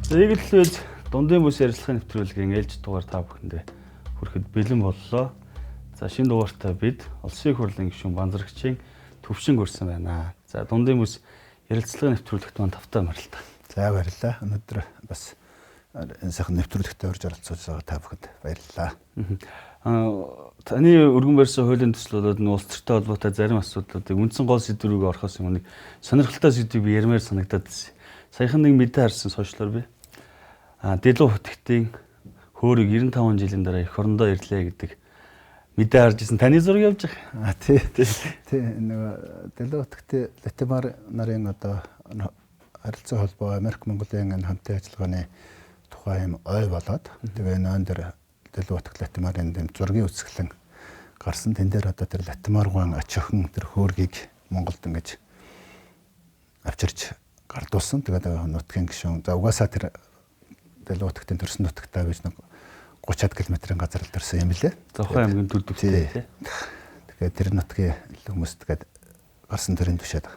Эгэлэлвэз дундын бүс ярилцлагын нэвтрүүлгийн ээлж дугаар та бүхэндээ хүрэхэд бэлэн боллоо. За шинэ дугаартаа бид Улсын их хурлын гишүүн Банзрагчийн төвшин хүрсэн байна. За дундын бүс ярилцлагын нэвтрүүлэгт маань тавтай марилта. За баярлалаа. Өнөөдөр бас энэ сайхан нэвтрүүлэгтээ орж оролцож байгаа та бүхэнд баярлалаа. Таны өргөн барьсан хуулийн төслөлөд нь улс төртэй холбоотой зарим асуудлуудыг үндсэн гол сэдвүүг орохоос өмнө сонирхолтой сэдвийг би ярмаар санагдаад байна. Саяхан нэг мэдээ харсан сошиалор би. Дэлүү хөтгтийн хөөрөг 95 жилийн дараа эх орондоо ирлээ гэдэг мэдээ харж ирсэн. Таны зураг явж байгаа. Тий. Нөгөө дэлүү хөтгтийн Латимар нарын одоо харилцаа холбоо Америк Монголын энэ хамтын ажиллагааны тухай юм ой болоод тэгээ энэ дээр дэлүү хөтгт Латимарын дэм зургийн үсгэлэн гарсан. Тэн дээр одоо тэр Латимаргуун ач охин тэр хөөргийг Монголд ингэж авчирч гардуулсан. Тэгээд нутгийн гишүүн за угаасаа тэр дэлүү хөтгтийн төрсөн нутагтаа биш нэг 30 км-ийн газар л төрсөн юм лээ. Зохион аймгийн төр төвтэй тий. Тэгээд тэр нутгийн хүмүүс тэгээд гарсан төрийн төвшөд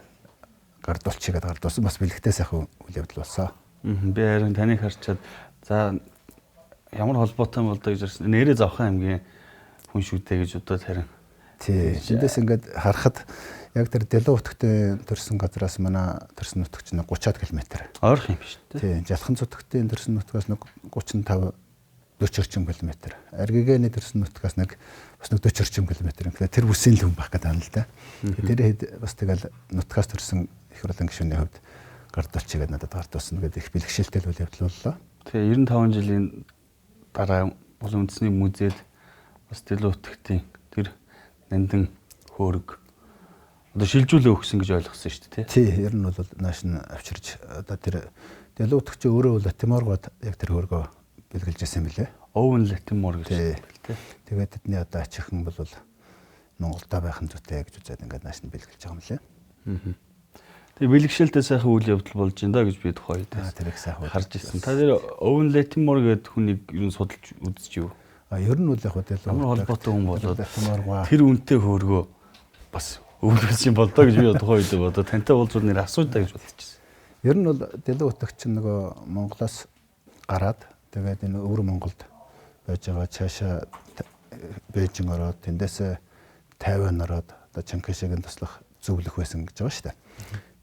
гардуулчихгээд гардуулсан бас бэлэгтэй сайхан үйл явдал болсон. Би харин таныг харчаад за ямар холбоотой юм бол доо гэж ирсэн. Нэрээ Зохион аймгийн хүн шүү дээ гэж бодоод харин. Тий. Эндээс ингээд харахад яг тэр дэлүү хөтгтийн төрсэн газраас манай төрсэн нутагч нэг 30 км. Ойрох юм биш үү? Тий. Жалхан цутгтийн төрсэн нутгаас нэг 35 40 орчим км. Аргигэний төрсэн нутгаас нэг бас нэг 40 орчим км. Тэгэхээр тэр бүсийн л хүн байх гэдэг юм л да. Тэр хэд бас тэгэл нутгаас төрсэн их хурлын гишүүний хувьд гардуулчихгээд надад гардуулсан гэдэг их бэлгшээлтэй үйл явдал боллоо. Тэгээ 95 жилийн дараа улсын үндэсний музейд бас дэлүү хөтгтийн тэр нандин хөөрөг одоо шилжүүлээ өгсөн гэж ойлгосон шүү дээ тий. Ер нь бол нааш нь авчирч одоо тэр дэлүү хөтгч өөрөө Латиморгод яг тэр хөөргөө бэлгэлж ирсэн мөлий. Owen Latimore гэж тий. Тэгээд тэдний одоо ач охин бол Монголда байх нь зүйтэй гэж үзээд ингээд нааш нь бэлгэлж байгаа юм лээ. Тэгээ бэлгшээлтэй сайхан үйл явдал болж байна да гэж би тухайд тэр их сайхан харж ирсэн. Та тэр Owen Latimore гэдэг хүнийг ер нь судалж үзэж юу? Ер нь бол яг дэлүү холбоотой хүн болоод Латиморгоо тэр үнэтэй хөөргөө бас өвлөс юм болдоо гэж би тухайд бодоо тантай уулзвал нэр асуудаа гэж бодчихсон. Ер нь бол дэлүү хөтгч нөгөө Монголоос гараад тэгээд энэ өвөр Монголд байж байгаа цаашаа Бээжин ороод тэндээс Тайван ороод одоо Чанкайшигийн туслах зөвлөх байсан гэж байгаа шүү дээ.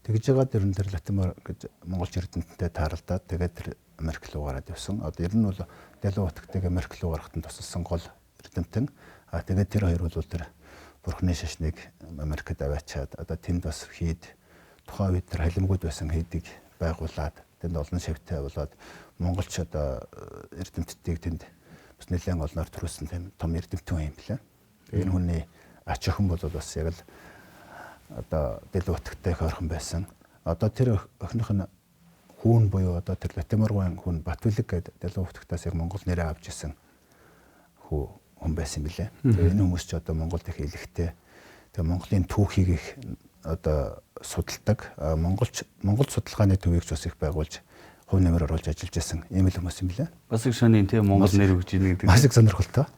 Тэгж байгаа дэрэн тэр Латимор гэж Монголч эрдэмтэнтэй тааралдаад тэгээд тэр Америк руу гараад явсан. Одоо ер нь бол дэлүү хөтгтэйг Америк руу гарахад нь тусалсан гол эрдэмтэн. Тэгээд тэр хоёр бол тэр Бурхны шашныг Америкт аваачаад одоо тэнд бас хийд тухайн үед тэр халимгууд байсан хийдийг байгуулад тэнд олон шавьтай болоод монголч одоо эрдэмтдийг тэнд бас нэлээд олноор төрүүлсэн тийм том эрдэмтэн юм билээ. Тэгээ энэ хүний ач охин бол бас яг л одоо дэлүү хөтгтэй хойрхон байсан. Одоо тэр охиных нь хүүн буюу одоо тэр Латиморгуун хүн Батүлэг гэдэг дэлүү хөтгтээс яг Монгол нэрээ авч исэн хүн байсан билээ. Тэгээ энэ хүмүүс ч одоо Монголд их илэгтэй. Тэгээ Монголын түүхийг их одоо судалдаг. Монгол судалгааны төвийг ч бас их байгуулж хувь нэмэр оруулж ажиллаж байсан ийм л хүмүүс юм билээ. Бас их сони тийм Монгол нэр өгж ийн гэдэг. Бас их сонирхолтой.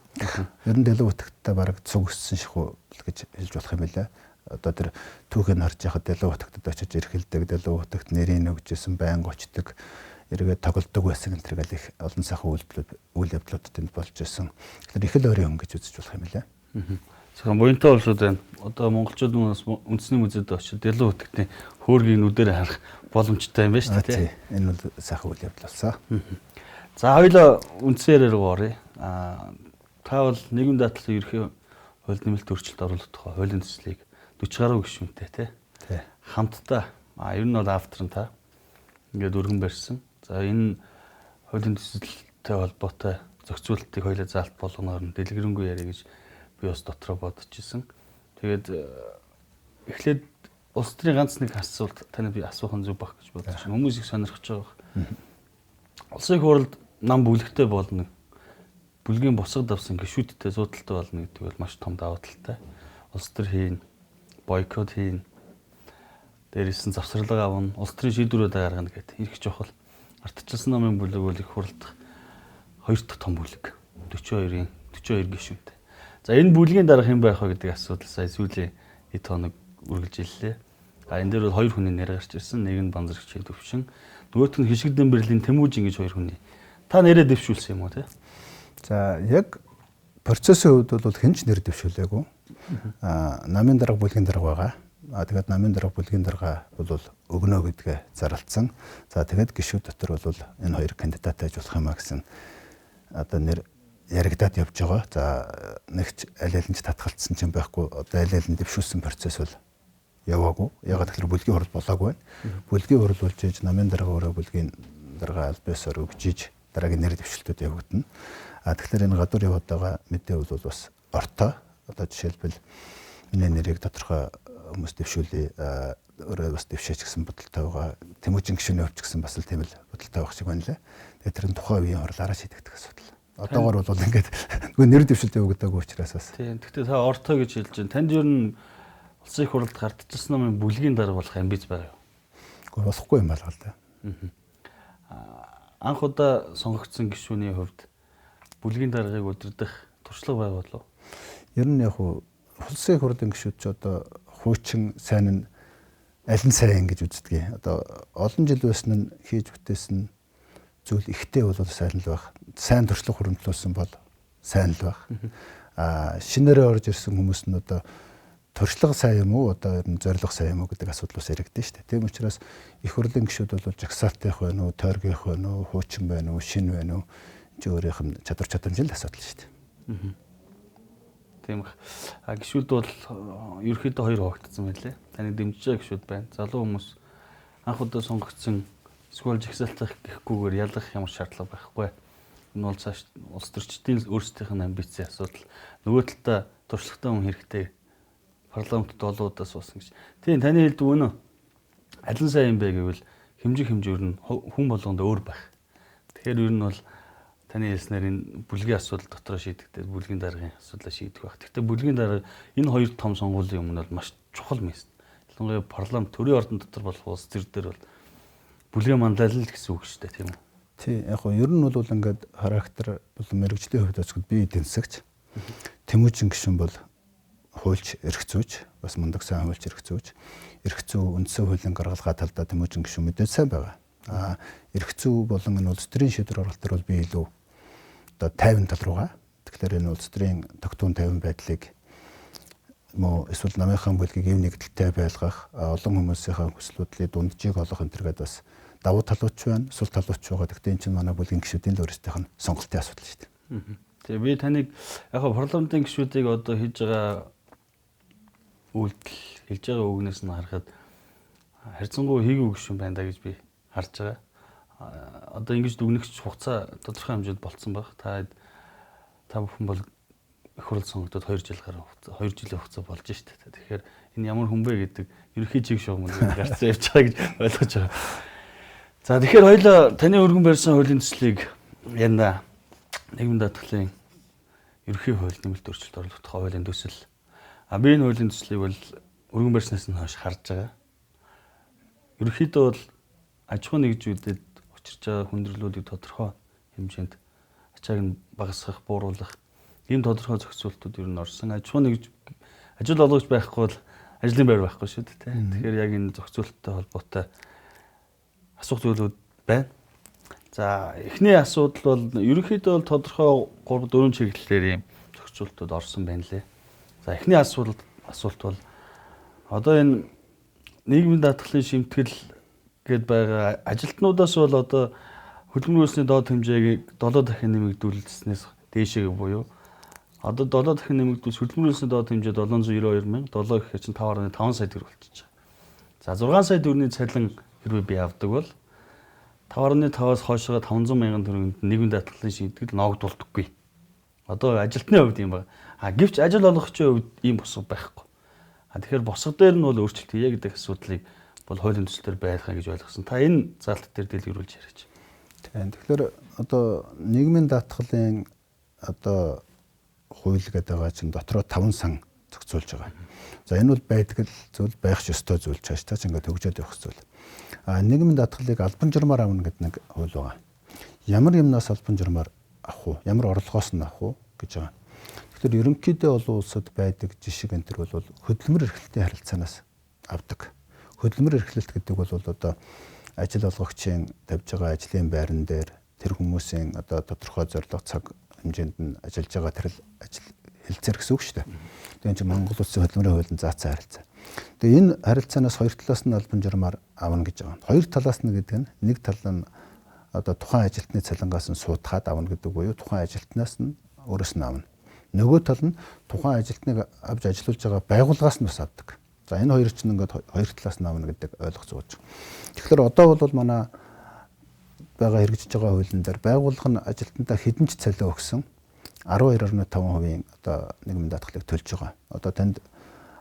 Ер нь дэлүү хөтгттэй бараг цуг өссөн шихүү гэж хэлж болох юм билээ. Одоо тэр түүхийг харж яхад дэлүү хөтгтөд очиж эрхэлдэг, дэлүү хөтгт нэрийг өгчээсэн, байнга очдог, эргээд тоглодог байсан энэ төрөл их олон сайхан үйл явдлууд тэнд болж байсан. Тэгэхээр их л ойрын хүн гэж үзэж болох юм билээ. Зөвхөн буянтай улсууд байна. Одоо монголчууд бас үндэсний музейд очиж дэлүү хөтгтийн хөөргийг нүдээр харах боломжтой юм байна шүү дээ. Энэ бол сайхан үйл явдал болсон. За хоёулаа үндсээр рүү оръё. Та бол нийгэм даатгалын ерхий хууль нэмэлт өөрчлөлт оруулах тухай хуулийн төслийг 40 гаруй гишүүнтэй тий. Хамтдаа ер нь бол автор нь та ингээд өргөн барьсан. За энэ хуулийн төсөлтэй холбоотой зохицуултыг хоёулаа заалт болгоноор нь дэлгэрэнгүй яриа гэж би бас дотроо бодож исэн. Тэгээд эхлээд улс төрийн ганц нэг асуулт таны би асуухан зүг баг гэж бодож байна. Хүмүүс их сонирхож байгаа. Улсын их хурлд нам бүлэгтэй болно. Бүлгийн босгод авсан гишүүдтэй зуудалтай болно гэдэг бол маш том давуу талтай. Улс төр хийн, бойкот хийн. Дээрээс нь завсралга авна, улс төрийн шийдвэрүүд гаргана гэдэг их чухал. Ардчилсан намын бүлэг бол их хурлдах хоёр дахь том бүлэг. 42 гишүүнтэй. За энэ бүлгийн дараах хэн байх вэ гэдэг асуудал сая сүүлийн хэд хоног үргэлжиллээ. Энэ дээр бол хоёр хүний нэр гарч ирсэн. Нэг нь Банзарагчийн Төвшин, нөгөөх нь Хишигдэн Бэрлийн Тэмүүжин гэж хоёр хүний. Та нэрээ дэвшүүлсэн юм уу те? За яг процессын хувьд бол хэн ч нэр дэвшүүлээгүй. Намын дарга бүлгийн дарга байгаа. Тэгээд намын дарга бүлгийн дарга бол өгнө гэдгээ зарлцсан. За тэгээд гишүүд дотор бол энэ хоёр кандидат байж болох юм а гэсэн одоо нэр яригадаад явж байгаа. За нэгч аль аль нь татгалцсан ч юм байхгүй. Одоо аль аль нь дэвшүүлсэн процесс бол яваагүй. Ягаад гэвэл бүлгийн хурал болоогүй байна. Бүлгийн хурал болж иж намын дарга өөрөө бүлгийн дарга албасаар өгж иж дараагийн нэр дэвшилтүүд явагдана. Тэгэхээр энэ гадуур яваад байгаа мэдээ бол бас ортой. Одоо жишээлбэл миний нэрийг тодорхой хүмүүс дэвшүүлээ. Өөрөө бас дэвшээч гэсэн бодолтой байгаа. Тэмүүжин гишүүний өвч гэсэн бас л тийм л бодолтой байх шиг байна лээ. Тэгээд тэр нь тухайн үеийн хурлаараа шийдэгдэх асуудал. Одоогор бол ингээд нөгөө нэр дэвшилт явагдаагүй учраас бас. Тийм. Гэхдээ та ортой гэж хэлж байна. Танд ер нь улсын их хурлд гартчихсан намын бүлгийн дарга болох амбиц байгаа юу? Гэхдээ болохгүй юм байна л да. Анх удаа сонгогдсон гишүүний хувьд бүлгийн даргыг удирдах туршлага байв болов? Ер нь яг улсын их хурлын гишүүд ч одоо хуучин сайн нь аль нь сайн гэж үздэг. Одоо олон жил байсан нь хийж бүтээсэн зүйл ихтэй бол сайн л байх. Сайн туршлага хуримтлуулсан бол сайн л байх. Шинээрээ орж ирсэн хүмүүс нь одоо туршлага сайн юм уу, одоо ер нь зорилго сайн юм уу гэдэг асуудал бас яригдэн шүү дээ. Тийм учраас их хурлын гишүүд бол жагсаалтайх байна уу, тойргийнх байна уу, хуучин байна уу, шин байна уу? Чи өөрийнх нь чадвар чадамжийн асуудал шүү дээ. Тийм их. Гишүүд бол ерөөхдөө хоёр хуваагдсан байлээ. Таныг дэмжиж байгаа гишүүд байна. Залуу хүмүүс анх удаа сонгогдсон эсвэл жагсаалтайх гэхгүйгээр ялах ямар шаардлага байхгүй. Энэ бол цааш улс төрчдийн өөрсдийнх нь амбицийн асуудал. Нөгөө талдаа туршлагатай хүн хэрэгтэй. Парламентд олоодаа суусан гэж. Тийм таны хэлдэг үнэ. Аль нь сайн юм бэ гэвэл хэмжээ нь хүн болгонд өөр байх. Тэгэхээр ер нь бол таны хэлснээр энэ бүлгийн асуудал дотор шийдэгдээд бүлгийн даргын асуудлаа шийдэх байх. Гэхдээ бүлгийн дарга энэ хоёр том сонгуулийн өмнө бол маш чухал мэс. Ялангуяа парламент төрийн ордон дотор болох улс төр дээр бол бүлгийн манлайлал гэсэн үг шүү дээ, тийм үү? Тий, яг нь ер нь бол ингээд характер болон мэрэгжлийн хувьд оцгод бие эдэнсэгч. Тэмүүжин гишүүн бол хуульч эрх зүйч, бас мундаг сайн хуульч эрх зүйч. Эрх зүй үндсэн хуулийн гаргалгаа талдаа Тэмүүжин гишүүн мэдээд сайн байгаа. Эрх зүй болон энэ улс төрийн шийдвэр гаргалтаар бол би илүү одоо 50 тал руугаа. Тэгэхээр энэ улс төрийн тогтун 50 байдлыг мөн эсвэл намынхан бүлгийг эв нэгдэлтэй байлгах, олон хүмүүсийн хүслүүдийн дунджийг олох энэ төргээд бас давуу талууч байна, сул талууч байгаа. Гэхдээ энэ чинь манай бүлгийн гишүүдийн л өөрсдийнх нь сонголтын асуудал шүү дээ. Тэгээ би таныг яг парламентын гишүүдийг одоо хийж байгаа үйлдэл хэлж байгаа үгнээс нь харахад харьцангуй хийгээгүй гишүүн байна да гэж би харж байгаа. Одоо ингэж дүгнэгч хугацаа тодорхой хэмжээнд болцсон баг. Та бүхэн бол их хурл сонгогдоод 2 жилийн хугацаа болж штэ. Тэгэхээр энэ ямар хүн бэ гэдэг ерөнхий чиг шугамд гарцсан явж байгаа гэж ойлгож байгаа. За тэгэхээр хоёулаа таны өргөн барьсан хуулийн төслийг янда нийгмийн даатгалын ерөнхий хууль нэмэлт өөрчлөлт оруулах хуулийн төсөл. Би энэ хуулийн төслийг бол өргөн барьснаас нь хойш харж байгаа. Ерөнхийдөө бол аж ахуй нэгжүүдэд учирч байгаа хүндрэлүүдийг тодорхой хэмжээнд ачааг нь багасгах, бууруулах ийм тодорхой зохицуултууд ер нь орсон. Аж ахуй нэгж ажил олгогч байхгүй бол ажлын байр байхгүй шүү дээ. Тэгэхээр яг энэ зохицуулттай холбоотой асуух зүйлүүд байна. За эхний асуудал бол ерөнхийдөө бол тодорхой 3-4 чиглэлээр ийм зохицуултууд орсон байна лээ. За эхний асуулт бол одоо энэ нийгмийн даатгалын шимтгэл гээд байгаа ажилтнуудаас бол одоо хөдөлмөрийн хөлсний доод хэмжээг 7 дахин нэмэгдүүлснээс дээшээ буюу одоо 7 дахин нэмэгдүүлс хөдөлмөрийн хөлсний доод хэмжээ 792 мянга, 7 гэхээр чинь 5.5 сая төгрөг болчихж байгаа. За 6 сая төгрөгийн цалин хэрвээ би авдаг бол 5.5-аас хойшоо 500 мянган төгрөгийн нийгмийн даатгалын шийдэл ногдуулдаггүй. Одоо ажилтны хувьд юм байна. Гэвч ажил олгогчийн хувьд ийм босго байхгүй. Тэгэхээр босго дээр нь бол өөрчлөлт хийе гэдэг асуудлыг бол хуулийн төслөөр байлгах гэж ойлгосон. Та энэ заалт дээр дэлгэрүүлж яриач. Тэгэхээр одоо нийгмийн даатгалын одоо хууль гэдэг байгаа чинь дотроо 5 сан зохицуулж байгаа. За энэ бол байдаг л зүйл, байх ёстой зүйл чааш тач ингээд хөгжөөд явах зүйл. Нийгмийн даатгалыг албан журмаар авна гэдэг нэг хууль байгаа. Ямар юмнаас албан журмаар авах уу? Ямар орлогоос нь авах уу гэж байгаа. Тэгэхээр ерөнхийдөө олон улсад байдаг жишг энэ төр бол хөдөлмөр эрхлэлтийн харилцаанаас авдаг. хөдөлмөр эрхлэлт гэдэг бол одоо ажил олгогчийн тавьж байгаа ажлын байран дээр тэр хүмүүсийн одоо тодорхой зорилго цаг хэмжээнд нь ажиллаж байгаа тэр ажил хэлцээр гэсэн үг шүү дээ. Тэгээд энэ Монгол Улсын хөдөлмөрийн хуулийн заасан харилцаа. Тэгээд энэ харилцаанаас хоёр талаас нь албан журмаар авна гэж байгаа. Хоёр талаас нь гэдэг нь нэг тал нь одоо тухайн ажилтны цалингаас нь суудахад авна гэдэг буюу тухайн ажилтнаас нь өөрөөс нь авна. Нөгөө тал нь тухайн ажилтныг авч ажиллуулж байгаа байгууллагаас нь бас авдаг. За энэ хоёр чинь ингээд хоёр талаас нь авна гэдэг ойлгох зүйж байгаа. Тэгэхээр одоо бол манай байгаа хэрэгжиж байгаа хуулийн дээр байгууллага нь ажилтнаа хэдэн ч цалин өгсөн 12.5% одоо нийгмийн даатгалыг төлж байгаа. Одоо танд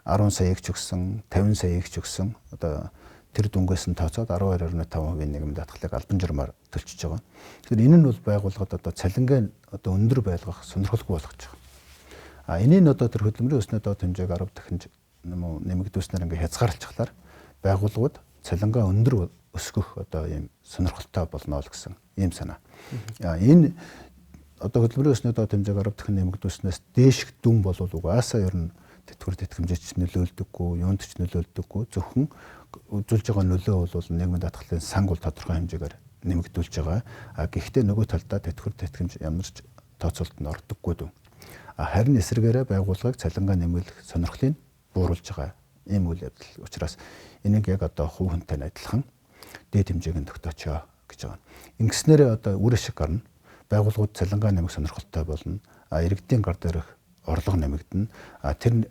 10 саяг ч өгсөн, 50 саяг ч өгсөн одоо тэр дүнгээс нь тооцоод 12.5% нийгмийн даатгалыг албан журмаар төлчихөж байгаа. Тэгэхээр энэ нь бол байгууллагад одоо цалингаа одоо өндөр байлгах сонирхолгүй болгож байгаа. Энийг одоо тэр хөдөлмөрийн өсний доод хэмжээг 10 дахин нэмэгдүүлснээр ингээ хязгаарлалцахлаар байгууллагууд цалингаа өндөр өсгөх одоо ийм сонирхолтой болно л гэсэн ийм санаа. Энэ одоо хөдөлмөрийн өсний доод хэмжээг 10 дахин нэмэгдүүлснээс дээшх дүн бол угаасаа ер нь тэтгэвэр тэтгэмжч нөлөөлдөггүй, юунд ч нөлөөлдөггүй, зөвхөн үзүүлж байгаа нөлөө бол нийгмийн даатгалын санг бол тодорхой хэмжээгээр нэмэгдүүлж байгаа. Гэхдээ нөгөө талдаа тэтгэвэр тэтгэмж ямар ч тооцоолтод ордоггүй дүү. Харин эсрэгээрээ байгууллагыг цалингаа нэмүүлэх сонирхлыг бууруулж байгаа ийм үйл явдал учраас энийг яг одоо хувь хүнтэй адилхан дээд хэмжээг нь тогтоочоо гэж байгаа. Ингэснээрээ одоо үр ашиг гарна. Байгууллагууд цалингаа нэмэх сонирхолтой болно. Иргэдийн гар дээрх орлого нэмэгдэнэ. Тэр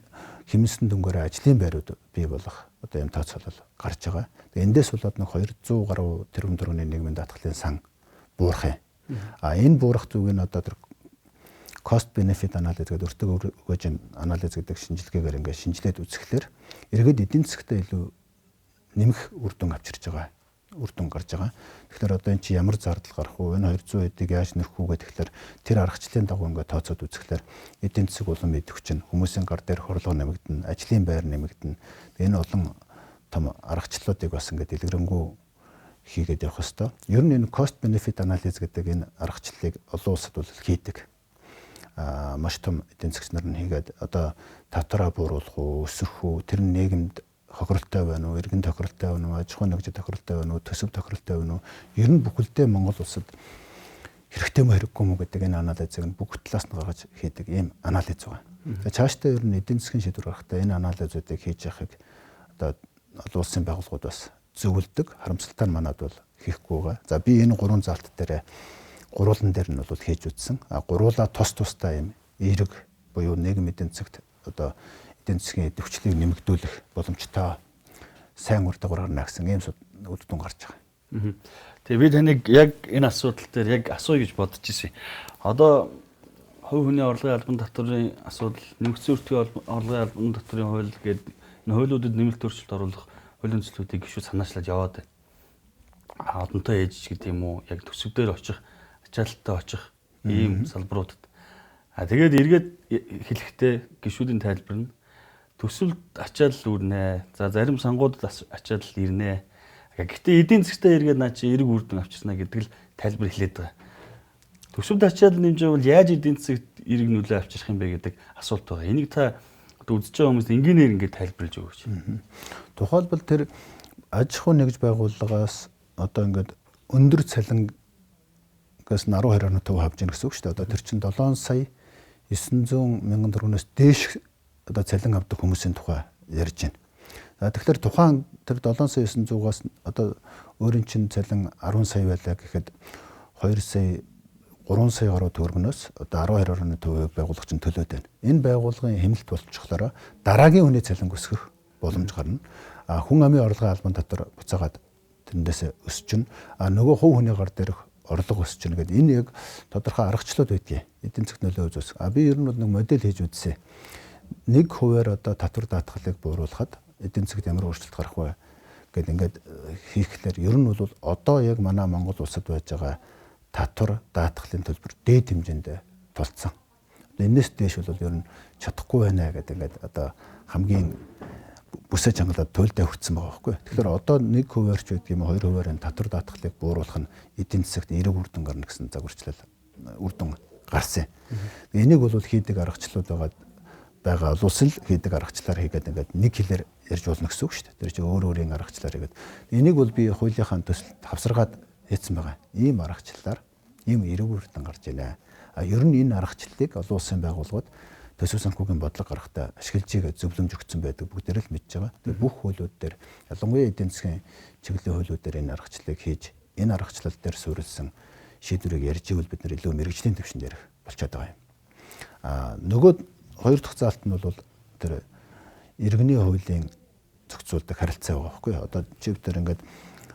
хэмнэсэн дүнгээр ажлын байрууд бий болох одоо юм тооцоолол гарч байгаа. Тэгээ эндээс болоод нэг 200 гаруй тэрбум төгрөгийн нийгмийн даатгалын сан буурах юм. Энэ буурах зүг нь одоо тэр cost benefit analysis гэдэг өртөг өгөөж анализ гэдэг шинжилгээгээр ингээд шинжилээд үзэхлээр эргээд эдийн засгтаа илүү нэмэх үр дүн авчирч байгаа. Үр дүн гарч байгаа. Тэгэхээр одоо эн чи ямар зардал гарах вэ? Энэ 200 эдийг яаж нэрх үү гэхээр тэр аргачлалын дагуу ингээд тооцоод үзэхлээр эдийн засаг улам идэх чинь хүмүүсийн гар дээр хорлого нэмэгдэнэ, ажлын байр нэмэгдэнэ. Энэ олон том аргачлалуудыг бас ингээд дэлгэрэнгүй хийгээд явах хэвээр. Ер нь энэ cost benefit analysis гэдэг энэ аргачлалыг олон улсад бол хийдэг. Маш том эдийн засгч нар нь хийгээд одоо татвараа бууруулах уу, өсгөх үү, тэр нийгэмд хохиролтой байна уу, иргэн тохиролтой байна уу, аж ахуйн нэгж тохиролтой байна уу, төсөв тохиролтой байна уу? Ер нь бүхэлдээ Монгол улсад хэрэгтэй мө хэрэггүй мө гэдэг энэ анализыг нь бүх талаас нь гаргаж хийдэг ийм анализ байгаа. Тэгээ цаашдаа ер нь эдийн засгийн шийдвэр гаргахдаа энэ анализуудыг хийж явахыг одоо олон улсын байгууллагууд бас зөвлөдөг. Харамсалтай нь манад бол хийхгүй байгаа. За би энэ гурван залт дээр гурвуулан дээр нь бол хийж үзсэн. Гурвуулаа тус тустай юм эерэг буюу нийгэм эдийн засагт одоо эдийн засгийн дэвшлийг нэмэгдүүлэх боломжтой сайн үр дагавар гарна гэсэн ийм үр дүн гарч байгаа. Тэгээ би таныг яг энэ асуудал дээр яг асууя гэж бодож ирсэн. Одоо хувь хүний орлогын албан татврын асуудал, нэмэгдсэн өртгийн орлогын албан татврын хууль гэдэг энэ хуулиудад нэмэлт өөрчлөлт оруулах хуулийн төслүүдийг гişүүд санаачлаад яваад байна. Одонтой ээж гэдэг юм уу, яг төсөв дээр очих, ачаалттай очих ийм салбаруудад. Тэгээд эргээд хэлэхдээ гişүүдийн тайлбар нь төсөвд ачаал үрнэ. За зарим сангуудад ачаал ирнэ. Гэхдээ эдийн засгтаа эргээд наа чи эрг үр дүн авчирна гэдэг л тайлбар хэлээд байгаа. Төсөвд ачаал нэмжээвэл яаж эдийн засагт эрг нөлөө авчрах юм бэ гэдэг асуулт байгаа. Энийг та үзэж байгаа хүмүүст энгийнээр ингээд тайлбарлаж өгөөч. Тухайлбал тэр аж ахуй нэгж байгууллагаас одоо ингээд өндөр цалингаас нь 12.5% авч ийн гэсэн үг шүү дээ. Одоо тэр чинь 7 сая 900 мянган төгрөгнөөс дээш одоо цалин авдаг хүмүүсийн тухай ярьж байна. Тэгэхээр тухайн тэр 7 сая 900-аас одоо өөрийн чинь цалин 10 сая байлаа гэхэд 2 сая 3 сая гаруй төгрөгнөөс одоо 12.5% байгууллага чинь төлөөд байна. Энэ байгууллагын хэмнэлт болчихлоороо дараагийн хүний цалин өсгөх боломж гарна. Хүн амын орлогын албан татвар буцаагаад тэрэндээс өсчихнө. Нөгөө хувь хүний гар дээрх орлого өсчихнө гэдэг энэ яг тодорхой аргачлалууд байдгийг эдийн засгт нөлөө үзүүлсэн. Би ер нь бол нэг модель хийж үзсэн. 1%-аар одоо татвар даатгалыг бууруулахад эдийн засгт ямар өөрчлөлт гарах вэ гэдэг ингээд хийхлээр ер нь бол одоо яг манай Монгол улсад байж байгаа татвар даатгалын төлбөр дээд хэмжээнд тулцсан. Энэс дээш бол ер нь чадахгүй байна гэдэг ингээд одоо хамгийн бүсэж хангалаад туйлдаа хүрсэн байгаа байхгүй. Тэгэхээр одоо 1%-аар ч гэдэг юм 2%-аар татвар даатгалыг бууруулах нь эдийн засагт эрэг үр дүн гарна гэсэн загварчлал үр дүн гарсан. Энийг бол хийдэг аргачлалууд байгаа байгаа улс л хийдэг аргачлаар хийгээд ингээд нэг хэлээр ярьж болно гэсэн үг шүү дээ. Тэр чинь өөр өөрийн аргачлаар хийгээд. Энийг бол би хуулийнхаа төсөлд хавсаргаад хийсэн байгаа. Ийм аргачлалаар ийм эргүүртэн гарч байна. Ер нь энэ аргачлалыг олон улсын байгууллагууд төсөв санхүүгийн бодлого гаргахтаа ашиглаж игээ зөвлөмж өгсөн байдаг бүгдээр л мэдж байгаа. Тэгээ бүх хуулиуд дээр ялангуяа эдийн засгийн чиглэлийн хуулиуд дээр энэ аргачлалыг хийж энэ аргачлал дээр суурилсан шийдвэрийг ярьж ивэл бид нэр илүү мэрэгжлийн төвшөнд ярих болчиход байгаа юм. Нөгөө хоёр дахь заалт нь бол тэр иргэний хуулийн зохицуулдаг харилцаа байгаа байхгүй юу? Одоо чивтэр ингээд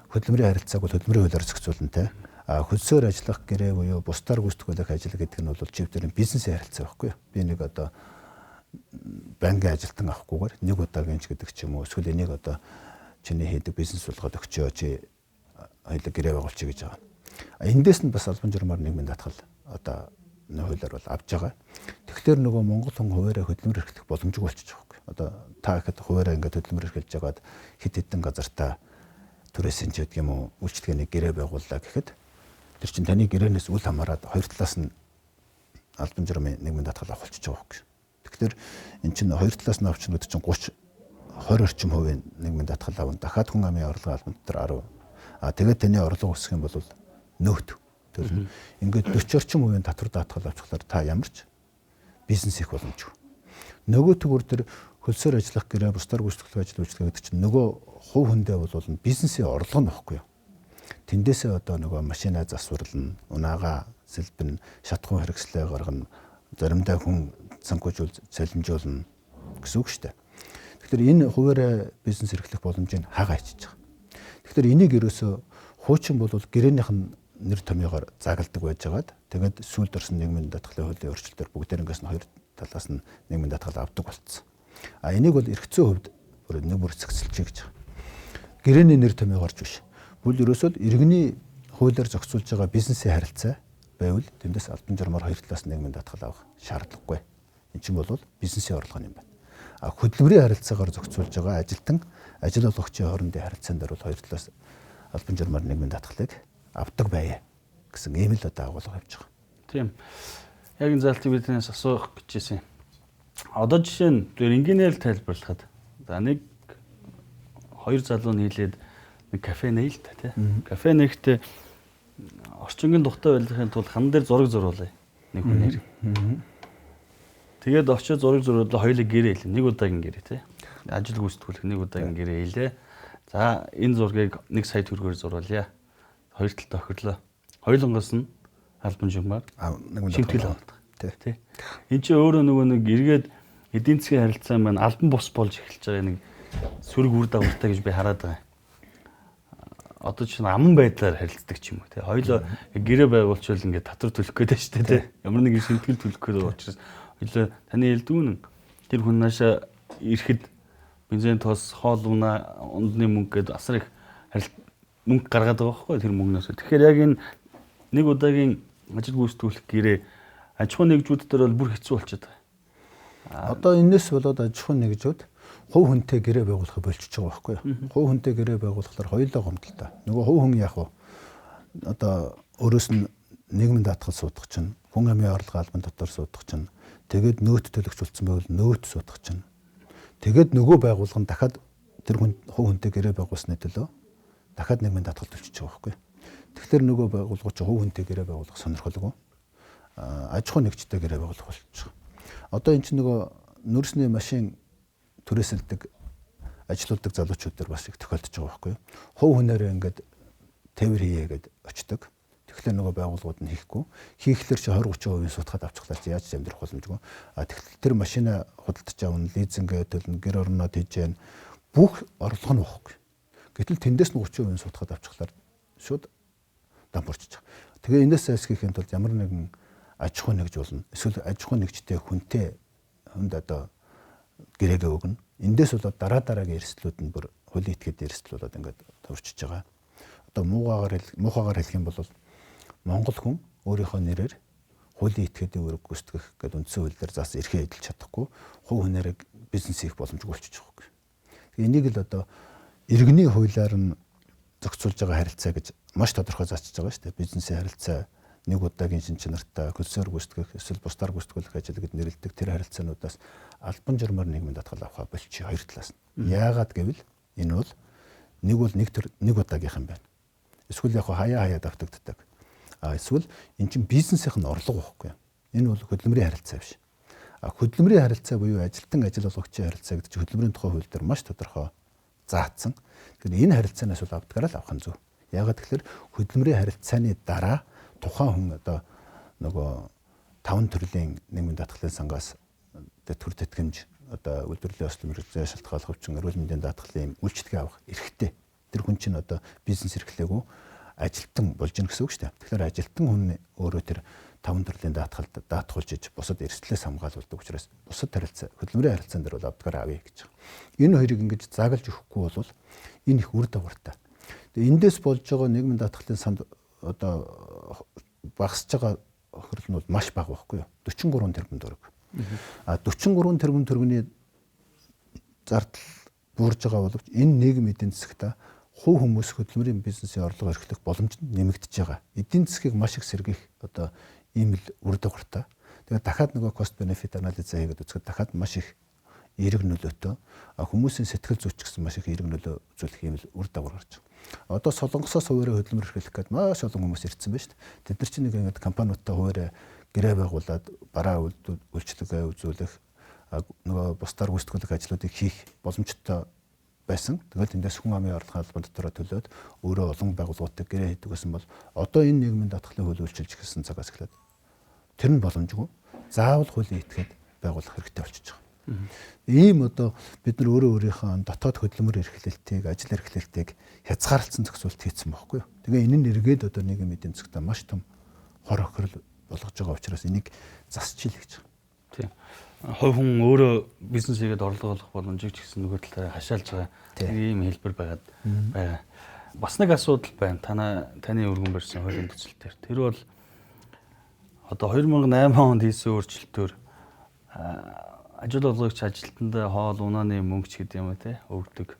хөдөлмөрийн харилцааг бол хөдөлмөрийн хуулиар зохицуулна те. Хөлсөөр ажиллах гэрээ буюу бусдаар гүйцэтгүүлэх ажил гэдэг нь бол чивтэрийн бизнесийн харилцаа байхгүй юу? Би нэг одоо банкын ажилтан авахгүйгээр нэг удаагийн ч гэдэг ч юм уу эсвэл энийг одоо чиний хийдэг бизнес болгоод өгчөө чи хоёул гэрээ байгуулчих гэж байгаа. Эндээс нь бас албан журмаар нийгмийн даатгал одоо хуулиар бол авж байгаа. Тэгэхээр нөгөө Монгол хүн хуваараа хөдөлмөр эрхлэх боломжгүй болчихж байгаа юм. Одоо та ихэд хуваараа ингээд хөдөлмөр эрхэлж байгаад хэд хэдэн газартаа түрээсийн ч гэдэг юм уу үйлчлэгээний гэрээ байгууллаа гэхэд тэр чинь таны гэрээнээс үл хамааран хоёр талаас нь албан журмын нийгмийн даатгал авах болчихж байгаа юм. Тэгэхээр эн чинь хоёр талаас нь авчихнууд чинь 20 орчим хувийн нийгмийн даатгал авна. Дахиад хүн амын орлогын албан дотор 10. Тэгээд таны орлого өсөх юм бол нөөт. Ингээд 40 орчим хувийн татвар даатгал авчихлаар та ямар ч бизнес хийх боломжгүй. Нөгөө төгөр төр хөлсөөр ажиллах гэрээ бусдаар гүйцэтгэх ажил үйлчлэх гэдэг чинь нөгөө хувь хүндээ бол бизнесийн орлого нь баггүй юу. Тэндээсээ одоо нөгөө машина засварлна, унаага сэлбэн, шатхуун хэрэгслээ гаргана, заримдаа хүн санхүүжүүл цалинжуулна гэсэн үг шүү дээ. Тэгэхээр энэ хуваараа бизнес эрхлэх боломжийг хагаа ичиж байгаа. Тэгэхээр энийг ерөөсөө хуучин бол гэрээнийх нь нэр томьёогоор заагалдаг байжгаад тэгээд сүүлд орсон нийгмийн даатгалын хуулийн өөрчлөлтөөр бүгдээрнгээс нь хоёр талаас нь нийгмийн даатгал авдаг болсон. Энийг бол эрх зүйн хувьд нэг бүр зэгцэлж гэж байгаа. Гэрээний нэр томьёогоор ч биш. Бүл ерөөсөө иргэний хуулиар зохицуулж байгаа бизнесийн харилцаа байвал тэндээс албан журмаар хоёр талаас нийгмийн даатгал авах шаардлагагүй. Энд чинь бол бизнесийн орлого юм байна. Хөдөлмөрийн харилцаагаар зохицуулж байгаа ажилтан ажил олгогчийн хоорондын харилцаан дээр бол хоёр талаас албан журмаар нийгмийн даатгалыг авдаг байе гэсэн ийм л одоо агуулга явж байгаа. Тийм. Яг энэ залтыг биднээс асуух гэжсэн. Одоо жишээ нь зөв энгийнээр тайлбарлахад за нэг хоёр залуу нийлээд нэг кафе нээл та тий. Кафе нэхтээ орчингийн тухтай байлгахын тулд хан дээр зураг зурулаа нэг хүнээр. Тэгээд очиж зураг зурулаа хоёулаа гэрээ хэлээ. Нэг удаагийн гэрээ тий. Ажил гүйцэтгүүлэх нэг удаагийн гэрээ хэлээ. За энэ зургийг 1 сая төгрөгөөр зурвалъя. Хоёр талд тохирлоо. Хоёулангаас нь албан журмаар шимтгэл авдаг. Тий. Энд чинь өөрөө нөгөө нэг эргээд эдийн засгийн харилцаа маань албан бус болж эхэлж байгаа нэг сүрэг үр дагавартай гэж би хараад байгаа. Одоо чинь аман байдлаар харилцдаг ч юм уу тий. Хоёулаа гэрээ байгуулчвал ингээд татвар төлөх гээд шүү дээ тий. Ямар нэгэн шимтгэл төлөх гээд учраас хоёулаа таны хэлдгүүн тэр хүн наашаа ирэхэд бензин тоос хоол унаа ундны мөнгө гээд асар их мөнгө гаргаад байгаа байхгүй тэр мөнгнөөс. Тэгэхээр яг энэ нэг удаагийн ажил гүйцэтгүүлэх гэрээ аж ахуйн нэгжүүд дээр бол бүр хэцүү болчиход байгаа. Одоо энэс болоод аж ахуйн нэгжүүд хувь хүнтэй гэрээ байгуулахыг болчихж байгаа байхгүй юу? Хувь хүнтэй гэрээ байгуулахлаар хоёулаа гомдолтой. Нөгөө хувь хүн яах вэ? Одоо өөрөөс нь нийгмийн даатгал суудах чинь, хүн амын орлого албан дотор суудах чинь, тэгээд нөөц төлөгч болсон байвал нөөц суудах чинь. Тэгээд нөгөө байгууллага нь дахиад тэр хүн хувь хүнтэй гэрээ байгуулсны төлөө дахиад нийгмийн даатгал төлчихөж байгаа байхгүй. Тэгэхээр нөгөө байгууллага чинь хувь хүнтэй гэрээ байгуулах сонирхолгүй. Аж ахуйн нэгжтэй гэрээ байгуулах болчихж байгаа. Одоо эн чинь нөгөө нүрсний машин түрээсэлдэг ажилуулдаг залуучууд нар бас их тохиолдож байгаа байхгүй. Хувь хүнээрээ ингээд тээвэр хийе гэд очдог. Тэгэхээр нөгөө байгууллагууд нь хийхгүй. Хийхлээр чи 20-30% сутгаад авчихлаа чи яаж амьдрах боломжгүй. Тэгэхээр тэр машина худалдаж авна, лизингээ төлнө, гэр орноо тийжэн бүх орлого нь واخгүй. Гэтэл тэндээс нь 30% сутгаад авчихлаар шууд дампуурч байгаа. Тэгээ энэс айсгхийн тулд ямар нэгэн аж ахуй нэгж болно. Эсвэл аж ахуй нэгжтэй хүнд одоо гэрээгээ өгнө. Эндээс болоод дараагийн эрсдлүүд нь бүр хуулийн этгээд эрсдэл болоод ингээд төвчж байгаа. Одоо муухагаар хэлэх юм бол Монгол хүн өөрийнхөө нэрээр хуулийн этгээдийн үүрэг гүйцэтгэх гэдэг үндсэн хуулиар заасан эрхээ эдэлж чадахгүй хувь хүнээрээ бизнес хийх боломжгүй болчихж байгаа юм. Тэгээ энийг л одоо иргэний хуулиар нь зохицуулж байгаа харилцаа гэж маш тодорхой заачиж байгаа шүү дээ. Бизнесийн харилцаа нэг удаагийн шин чанартай хөлсөөр гүйцэтгэх эсвэл бусдаар гүйцэтгүүлэх ажил гэд нэрлэдэг тэр харилцаануудаас албан журмаар нийгмийн даатгал авахаа болчих хоёр талаас нь. Яагаад гэвэл энэ бол нэг удаагийнх юм байна. Эсвэл яг хаяа давтагддаг. Эсвэл эн чинь бизнесийн орлого байхгүй юм. Энэ бол хөдөлмөрийн харилцаа биш. Хөдөлмөрийн харилцаа буюу ажилтан ажил олгогчийн харилцаа гэдэг чинь хөдөлмөрийн тухай хууль дээр маш тодорхой заасан. Тэгэхээр энэ харилцаанаас бол авдгаараа л авах нь зөв. Яагаад тэгэхээр хөдөлмөрийн харилцааны дараа тухайн хүн одоо нөгөө 5 төрлийн нийгмийн даатгалын сангаас төр тэтгэмж одоо үйлдвэрлэлийн өсөлт мөрөдөө шалтгааллах өвчин эрүүл мэндийн даатгалын үйлчлэгээ авах эрхтэй. Тэр хүн чинь одоо бизнес эрхлээгүү ажилтан болж гин гэсэн үг шүү дээ. Тэгэхээр ажилтан хүн өөрөө тэр 5 төрлийн даатгалд даатгуулж иж бусад эрсдлээс хамгаалуулдаг учраас бусад харилцаа хөдөлмөрийн харилцаан дээр бол авдгаар авъя гэж байгаа. Энэ хоёрыг ингэж заагалж өгөхгүй бол энэ их үр дагавартай. Тэгээ эндээс болж байгаа нийгмийн даатгалын санд одоо багасж байгаа хөрөл нь бол маш бага байхгүй юу? 43 тэрбум төгрөг. 43 тэрбум төгрөгийн зардал буурж байгаа боловч энэ нийгэм эдийн засагта хувь хүмүүс хөдөлмөрийн бизнесийн орлого эрхлэх боломж нь нэмэгдэж байгаа. Эдийн засгийг маш их сэргийх одоо ийм л үр дагавартай. Тэгээд дахиад нөгөө cost benefit анализ хийгээд үзэхэд дахиад маш их эерэг нөлөөтэй хүмүүсийн сэтгэл зүйч гэсэн маш их эерэг нөлөө үзүүлэх юм л үр дагавар гарч байгаа. Одоо Солонгосоос хуваараа хөдөлмөр эрхлэх гээд маш олон хүмүүс ирсэн байна шүү дээ. Тэд нар чинь нэг ингэ компаниудтай хуваараа гэрээ байгуулад бараа үйлчлэгээ үзүүлэх нөгөө бусдаар гүйцэтгүүлэх ажлуудыг хийх боломжтой байсан. Тэгэл эндээс хүн амын орлогын албан дотороо төлөөд өөрөө олон байгууллагуудыг гэрээ хийдэг гэсэн бол одоо энэ нийгмийн даатгалын хууль үйлчилж гисэн цагаас эхлээд тэр нь боломжгүй. Заавал хуулийн этгээд байгуулах хэрэгтэй болчихж байгаа. Ийм одоо бид нар өөрийнхөө дотоод хөдөлмөр эрхлэлтийг, ажил эрхлэлтийг хязгаарлалцсан зохицуулт хийсэн байхгүй юу. Тэгээ энэ нь эргээд одоо нийгэм эдийн засгт маш том хор охирол болгож байгаа учраас энийг засчихъя л гэж байна. Тийм. Хувь хүн өөрөө бизнес хийгээд орлого олох боломжийг ч гэсэн нөгөө талаараа хашаалж байгаа. Ийм хэлбэр байгаа. Бас нэг асуудал байна. Таны өргөн барьсан хуулийн төсөлтөөр. Тэр бол одоо 2008 онд хийсэн өөрчлөлтөөр ажил олгогч ажилтнаа хоол унааны мөнгө ч гэдэг юм уу те өгдөг.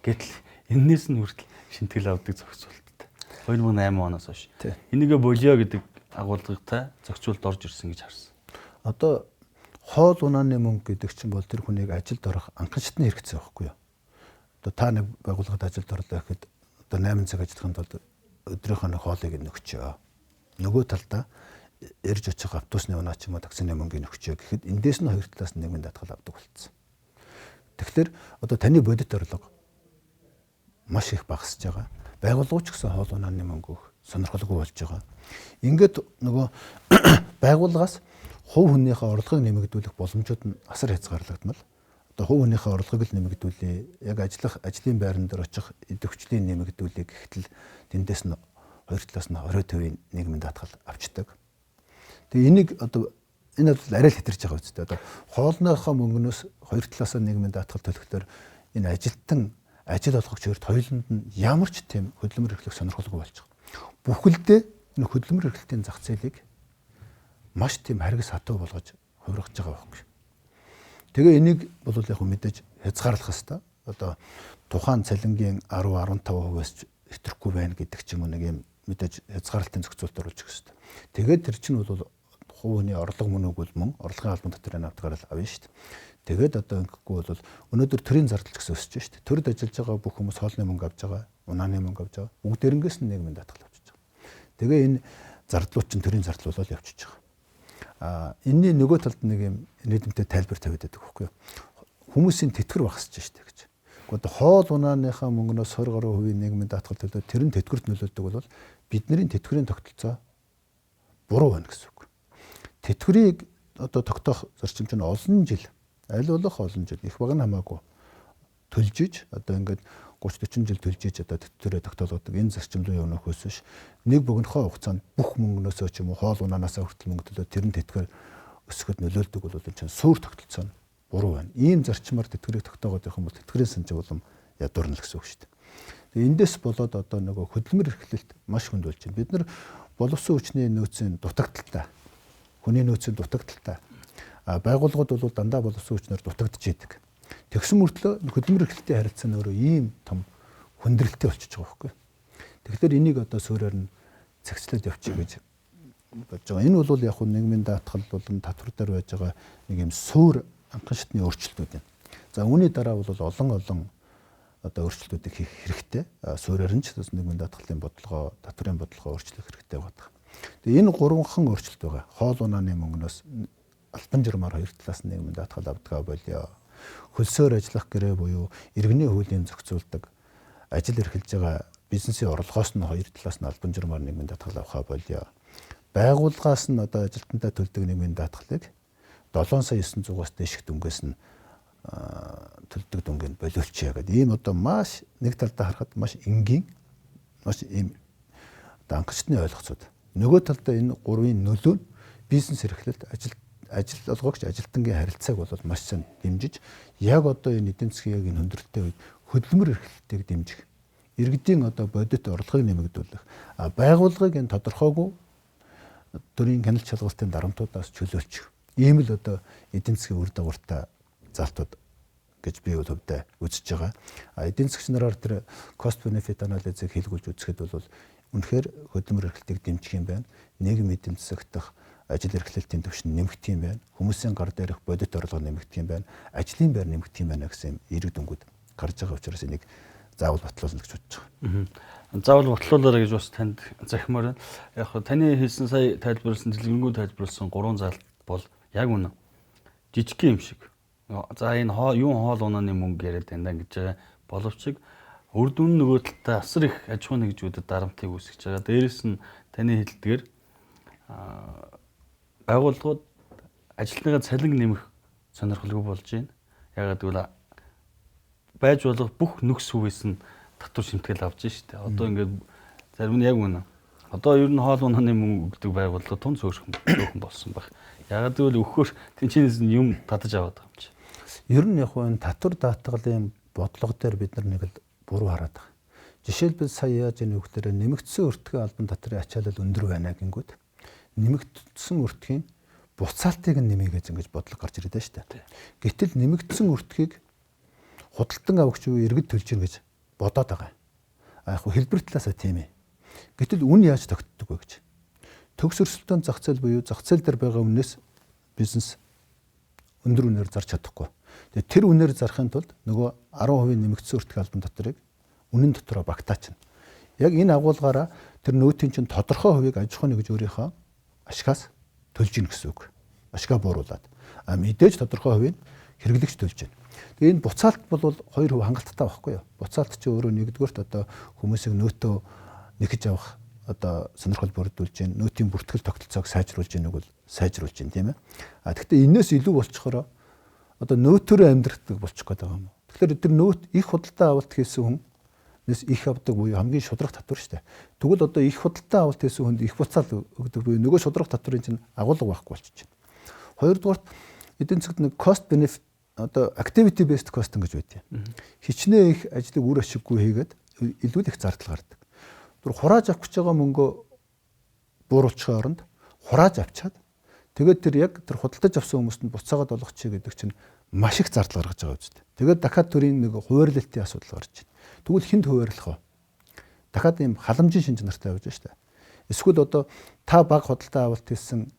Гэтэл энэс нь хүртэл шинтгэл авдаг зохицуулттай. 2008 оноос хойш. Энийгээ болио гэдэг агуулгатай зохицуулт орж ирсэн гэж харсан. Одоо хоол унааны мөнгө гэдэг чинь бол тэр хүнийг ажилд орох анхан шатны хэрэгцээ байхгүй юу? Одоо та нэг байгууллагад ажилд орлоо гэхэд одоо 8 цаг ажиллахын тулд өдрийнхөө нэг хоолыг нөгчөө. Нөгөө талдаа ирж очих автобусны унаа ч юм уу таксины мөнгөний өгчөө гэхэд эндээс нь хоёр талаас нь нийгмийн даатгал авдаг болсон. Тэгэхээр одоо таны бодит орлого маш их багасж байгаа. Байгууллагч гэсэн хоол унааны мөнгө өгөх сонирхолгүй болж байгаа. Ингээд нөгөө байгууллагаас хувь хүнийхээ орлогыг нэмэгдүүлэх боломжууд нь асар хязгаарлагдмал. Одоо хувь хүнийхээ орлогыг л нэмэгдүүлээ. Яг ажлын байран дээр очих идэвхжлийн нэмэгдүүлээ гэхдээ тэндээс нь хоёр талаас нь 20% нийгмийн даатгал авчдаг. Тэгээ энийг одоо энэ бол арай л хэтэрч байгаа үстэй. Одоо хоолныхоо мөнгнөөс хоёр талаасаа нийгмийн даатгал төлөхлөөр энэ ажилтан ажил олгогч хоёрт хоёуланд нь ямар ч тийм хөдөлмөр эрхлэх сонирхолгүй болж байгаа. Бүхэлдээ энэ хөдөлмөр эрхлэлтийн зах зээлийг маш тийм харгас хатуу болгож хувиргаж байгаа байхгүй. Тэгээ энийг бол яг мэдээж хязгаарлах хэвээр. Одоо тухайн цалингийн 10-15%-аас хэтрэхгүй байна гэдэг ч юм уу нэг юм мэдээж хязгаарлалтын зохицуулт оруулж өгөх хэвээр. Тэгээд тэр чинь бол хувийн орлого мөн үгүй мөн орлогын албан доторын авдгаар л авна шүү дээ. Тэгээд одоо ингэхгүй бол өнөөдөр төрийн зардал ч гэсэн өсөж шүү дээ. Төрөд ажиллаж байгаа бүх хүмүүс хоолны мөнгө авч байгаа, унааны мөнгө авч байгаа. Бүгд эрэнгээс нь нийгмийн даатгал авчиж байгаа. Тэгээ энэ зардлууд чинь төрийн зардал болол явчихж байгаа. Энэний нөгөө талд нэг юм нийгэмтэй тайлбар тавиад байдаг байхгүй юу? Хүмүүсийн тэтгэр багасж шүү дээ гэж. Гэхдээ хоол унааныхаа мөнгнөөс 20 гаруй хувийн нийгмийн даатгал төлөө тэр нь тэтгэрт нөлөөлдөг бол бидний тэтгэврийн тогтолцоо буруу байна гэсэн үг. Тэтгэврийг одоо тогтоох зарчим чинь олон жил, аль болох олон жил их баг нь хамаагүй төлж иж одоо ингээд 30-40 жил төлж иж одоо тэтгэврээ тогтоолгодог энэ зарчим руу явнах хөөс биш. Нэг богинохоо хугацаанд бүх мөнгнөөсөө ч юм уу хоол унаанаас хүртэл мөнгө төлөө тэр нь тэтгэвэр өсгөхөд нөлөөлдөг бол энэ чинь суур тогтолцоо нь буруу байна. Ийм зарчмаар тэтгэврийг тогтоогоод явах юм бол тэтгэврийн санжиг улам ядуурна л гэсэн үг шүү дээ. Тэгээ эндээс болоод одоо нөгөө хөдөлмөр эрхлэлт маш хүнд болж байна. Бид нар боловсон хүчний нөөцийн дутагдaltaй, хүний нөөцийн дутагдaltaй байгууллагууд бол дандаа боловсон хүчнээр дутагдж идэг. Тэгсэн мөртлөө хөдөлмөр эрхлэлтийн харилцаа нь өөрөө ийм том хүндрэлтэй болчихж байгаа байхгүй. Тэгэхээр энийг одоо суурьаар нь цагчлаад явчих гэж болж байгаа. Энэ бол яг нийгмийн даатгал болон татвар дээр байж байгаа нэг юм суур анхан шатны өөрчлөлтүүд юм. За үүний дараа бол олон одоо өөрчлөлтүүдийг хийх хэрэгтэй. Суурьаар нь ч нийгмийн даатгалын бодлогоо, татварын бодлогоо өөрчлөх хэрэгтэй байдаг. Тэгээ энэ гурванхан өөрчлөлт байгаа. Хоол унааны мөнгнөөс албан журмаар хоёр талаас нь нийгмийн даатгал авдаг болёо. Хөлсөөр ажиллах гэрээ буюу иргэний хуулийн зохицуулдаг ажил эрхэлж байгаа бизнесийн орлогоос нь хоёр талаас нь албан журмаар нийгмийн даатгал авах болёо. Байгууллагаас нь одоо ажилтнаа төлдөг нийгмийн даатгалыг 7 сая 900-аас дээшх дүнгээс нь төлдөг дүнгийн болиулчихъя гэдэг. Ийм одоо маш нэг талдаа харахад маш энгийн маш ийм одоо анхчны ойлгоцод. Нөгөө талдаа энэ гурвын нөлөө нь бизнес эрхлэлд ажил олгогч ажилтнгийн харилцааг бол маш сайн дэмжиж яг одоо энэ эдийн засгийн яг энэ хүндрэлтэй үед хөдөлмөр эрхлэлтийг дэмжих, иргэдийн одоо бодит орлогыг нэмэгдүүлэх, байгууллагыг энэ тодорхойгүй төрийн хяналт шалгалтын дарамтуудаас чөлөөлчих. Ийм л одоо эдийн засгийн үр дагавартай залтууд гэж би бол хувьдаа үзэж байгаа. Эдийн засгч нараар тэр cost benefit analysis-ыг хийлгүүлж үзэхэд бол үнэхээр хөдөлмөр эрхлэлтийг дэмжих юм байна. Нийгэм эдийн засаг дах ажил эрхлэлтийн түвшин нэмэгдэх юм байна. Хүмүүсийн гар дээрх бодит орлого нэмэгдэх юм байна. Ажлын байр нэмэгдэх юм байна гэсэн эерэг дүнгууд гарч байгаа учраас энийг заавал батлуулна гэж бодож байгаа. Заавал батлуулаарай гэж бас танд захимаар байна. Яг таны хэлсэн сая тайлбарласан дэлгэрэнгүй тайлбарласан 3 залт бол яг үнэ. Жижиг юм шиг. За энэ юун хоол унааны мөнгө яриад байна гэж байгаа боловч үр дүн нөгөө талтай асар их аж ахуй нэгжүүдэд дарамтыг үүсгэж байгаа. Дээрээс нь таны хэлдгээр байгууллагууд ажилтныгаа цалин нэмэх сонирхолгүй болж байна. Ягаад гэвэл байж болох бүх нөхс хүвээс нь татвар шимтгэл авч штэ. Одоо ингээд зарим нь яг үнэ. Одоо ер нь хоол унааны мөнгө өгдөг байгууллага тун цөөхөн болсон баг. Ягаад гэвэл өгөхөөр тэнцэнээс нь юм татаж аваад байгаа юм чи. Ер нь яг энэ татвар даатгалын бодлого дээр бид нэг л буруу хараад байгаа. Жишээлбэл сая яаж энэ үгээр нэмэгдсэн өртгөө албан татварын ачаалал өндөр байна гингүүд. Нэмэгдсэн өртгийн буцаалтыг нь нэмье гэж ингэж бодлого гарч ирээд байна шүү дээ. Гэтэл нэмэгдсэн өртгийг худалдан авагч уу иргэд төлж гин гэж бодоод байгаа. Яг хэлбэр талаасаа тийм ээ. Гэтэл үн яаж тогтдог вэ гэж. Төгс өрсөлдөөн зах зээл буюу зах зээл дээр байгаа үнээс бизнес өндөр үнээр зарж чадахгүй. Тэгээ тэр үнээр зарахын тулд нөгөө 10% нэмэгдсэн өртгөө албан татварыг үнэн дотроо багтаачна. Яг энэ агуулгаараа тэр нөөтийн чинь тодорхой хувийг аж ахуйн гэж өөрийнхөө ашигаас төлж гин гэсэн үг. Ашигаа бууруулад. Мэдээж тодорхой хувийг хэрэглэгч төлж байна. Тэгээ энэ буцаалт бол 2% хангалттай байхгүй юу? Буцаалт чинь өөрөө нэгдүгээрт одоо хүмүүсийг нөөтөө нэхэж авах одоо сонирхол бүрдүүлж байна. Нөөтийн бүртгэл тогтолцоог сайжруулж байна үг бол сайжруулж байна тийм ээ. Тэгэхдээ энэс илүү болчихороо одоо нөөтөөрөө амьдрахдаг болчих гээд байгаа юм. Тэгэхээр тэр нөөт их худалдаа авалт хийсэн хүн нэс их авдаг буюу хамгийн шудрах татвар шүү дээ. Тэгвэл одоо их худалдаа авалт хийсэн хүнд их буцаал өгдөг буюу нөгөө шудрах татварын чинь агуулга байхгүй болчихж байна. Хоёрдугаарт эдийн засгт нэг cost benefit одоо activity based cost гэж байдаг. Хичнээн их ажлыг үр ашиггүй хийгээд илүү их зардал гардаг. Тэр хурааж авах гэж байгаа мөнгөө бууруулчихын оронд хурааж авчаад тэгээд тэр яг тэр худалдаж авсан хүмүүст нь буцаагаад олгочих гэдэг чинь маш их зардал гаргаж байгаа үстэй. Тэгээд дахиад төрийн нэг хуваарлалтын асуудал гарч байна. Тэгвэл хүнд хуваарлах вэ? Дахиад ийм халамжийн шинж нартай явж байна шүү дээ. Эсвэл одоо та баг худалдаа авалт хийсэн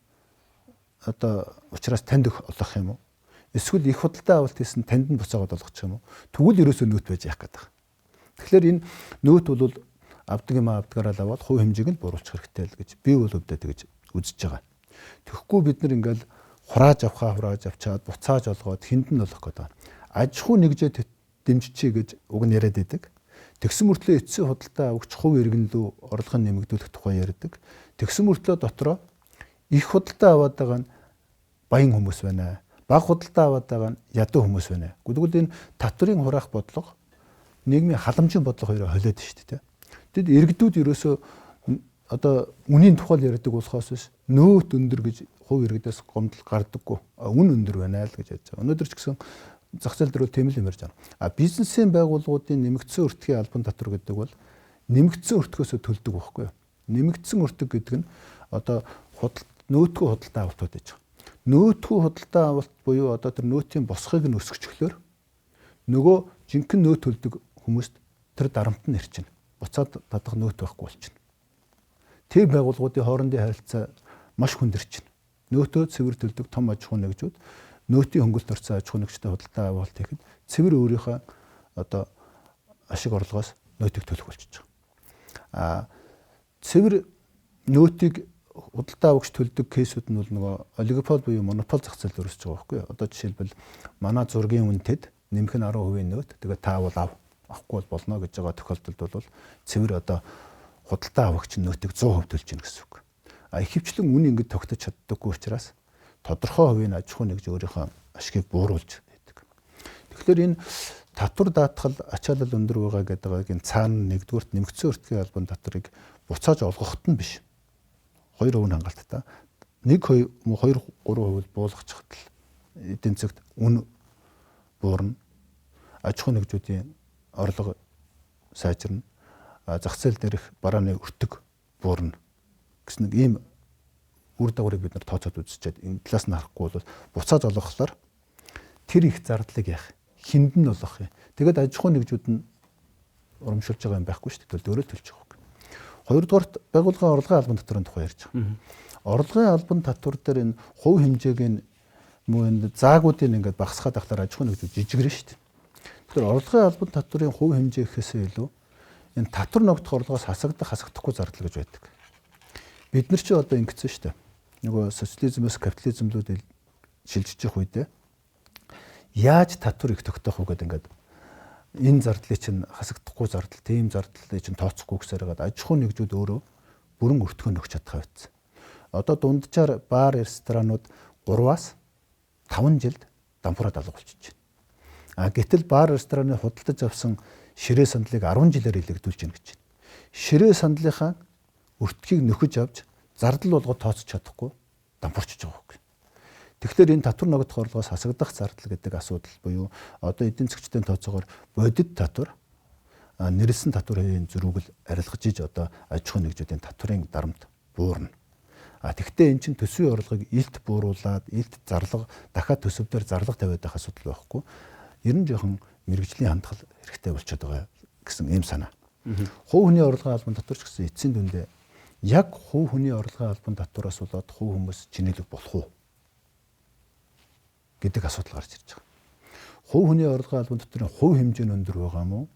одоо учраас танд олох юм уу? Эсвэл их худалдаа авалт хийсэн танд нь буцаагаад олгочих юм уу? Тэгвэл ерөөсөө нөөт байж яах гэдэг. Тэгэхээр энэ нөөт бол авдаг юм авдгаараа л аваад хувь хэмжээг нь бууруулах хэрэгтэй л гэж би бол өвдөө тэгж үзэж байгаа. Тэгэхгүй бид нар ингээл хурааж авчаад буцааж олгоод хүнд нь олох гэдэг. Аж ахуй нэгжээ дэмжчихье гэж уг нь яриад байдаг. Тэгсэн мөртлөө эцсийн худалдаа авагч хувь иргэн лөө орлогын нэмэгдүүлэх тухай ярьдаг. Тэгсэн мөртлөө дотроо их худалдаа аваад байгаа нь баян хүмүүс байна. Бага худалдаа аваад байгаа нь ядуу хүмүүс байна. Тэгвэл энэ татврын хураах бодлого нийгмийн халамжийн бодлого хоёроо холиод шүү дээ. Тэгэд иргэдүүд ерөөсөө одоо үнийн тухай ярьдаг болохоос биш нөөт өндөр гэж хувь иргэдээс гомдол гардаггүй. Үн өндөр байна л гэж ярьж байгаа. Өнөөдөр ч гэсэн зах зээл дээр тийм л юм ярьж байгаа. Бизнесийн байгууллагуудын нэмэгдсэн өртгийн албан татвар гэдэг бол нэмэгдсэн өртгөөсөө төлдөг байхгүй юу? Нэмэгдсэн өртөг гэдэг нь одоо нөөтгөө худалдаа авалтууд гэж байгаа. Нөөтгөө худалдаа авалт буюу одоо тэр нөөтийн босхыг нь өсгөчихлөөр нөгөө жинхэнэ нөөт төлдөг хүмүүст тэр дарамт нь ирчин. Буцаад татах нөөт байхгүй болчихно. Тэр байгууллагуудын хоорондын харилцаа маш хүндэрч байна. Нөөтөө цэвэр төлдөг том аж ахуй нэгжүүд нөөтийн хөнгөлөлт орсон аж ахуй нэгжтэй худалдаа авалт хийхэд цэвэр өөрийнхөө одоо ашиг орлогоос нөөтийг төлөх болчихж байгаа. Цэвэр нөөтийг худалдаа авагч төлдөг кейсүүд нь бол нөгөө олигопол буюу монопол зах зээл өрсөж байгаа байхгүй юу? Одоо жишээлбэл манай зургийн үнэтэд нэмэх нь 10% нөөт. Тэгээд та бол авахгүй бол болно гэж байгаа тохиолдолд бол цэвэр одоо худалдаа авагч нөөтийг 100% төлж гин гэсэн үг. Ихэвчлэн үн ингэж тогтож чаддаггүй учраас тодорхой хувийн аж ахуй нэгж өөрийнхөө ашгийг бууруулж байдаг. Тэгэхээр энэ татвар даатгал ачаалал өндөр байгаа гэдэг энэ цаана нэгдүгürt нэмэгдсэн өртгийн албан татварыг буцааж олгоход нь биш. 2% хангалттай 1%, 2, 3% буулгачихад л эдийн засгт үн буурна. Аж ахуй нэгжүүдийн орлого сайжирна. Зах зээл дээрх барааны өртөг буурна гэсэн нэг ийм үр дагаврыг бид нар тооцоод үзчихэд энэ талаас нь харахгүй бол буцааж олгохлоор тэр их зардлыг яах хинд нь олгох юм. Тэгээд аж ахуй нэгжүүд нь урамшуулж байгаа юм байхгүй шүү дээ. Өөрөө төлж байгаа. Хоёрдугаарт байгууллагын орлогын албан татварын тухай ярьж байгаа. Орлогын албан татвар дээр энэ хувь хэмжээг нь мөн энэ заагуудыг ингээд багасгаад ахлаар аж ахуй нэгжүүд жижигрэн шүү дээ. Тэгэхээр орлогын албан татварын хувь хэмжээ гэхээсээ илүү энэ татвар ногдох орлогоос хасагдахгүй зардал гэж байдаг. Бид нар чи одоо ингэсэн шүү дээ. Нөгөө социализмоос капитализмлууд шилжиж явах үедээ яаж татвар их тогтоох вэ гэдэг ингээд энэ зардлыг чинь хасагдахгүй зардал, тийм зардлыг чинь тооцохгүй гэсээр байгаа. Аж ахуй нэгжүүд өөрөө бүрэн өртгөө нөгч чадхаа байсан. Одоо дунджаар баар, ресторанууд 3-аас 5 жилд дампуураад алга болчихж байна. Гэтэл баар, рестораны худалдаж авсан ширээ сандлыг 10 жилээр илэгдүүлж гин гэж байна. Ширээ сандлынхаа өртгийг нөхөж авч зардал болгоод тооцож чадахгүй дампуурчж байгаа юм. Тэгэхээр энэ татвар ногдох орлогоос хасагдах зардал гэдэг асуудал буюу одоо эдийн засгчдын тооцоогоор бодит татвар, нэрлсэн татварын зөрүүг л арилгаж иж одоо аж ахуй нэгжүүдийн татварын дарамт буурна. Тэгвэл эн чинь төсвийн орлогыг илт бууруулад, илт зарлага дахиад төсөвдөр зарлага тавиад байх асуудал байхгүй. Ер нь жоохон мэрэгжлийн хандгал хэрэгтэй болчиход байгаа гэсэн ийм санаа. Хувь хүний орлогын албан татварч гэсэн эцсийн дүндээ яг хувь хүний орлогын албан татвараас болоод хувь хүмүүс чинээлэг болох уу гэдэг асуудал гарч ирж байгаа. Хувь хүний орлогын албан татварын хувь хэмжээ нь өндөр байгаа мó?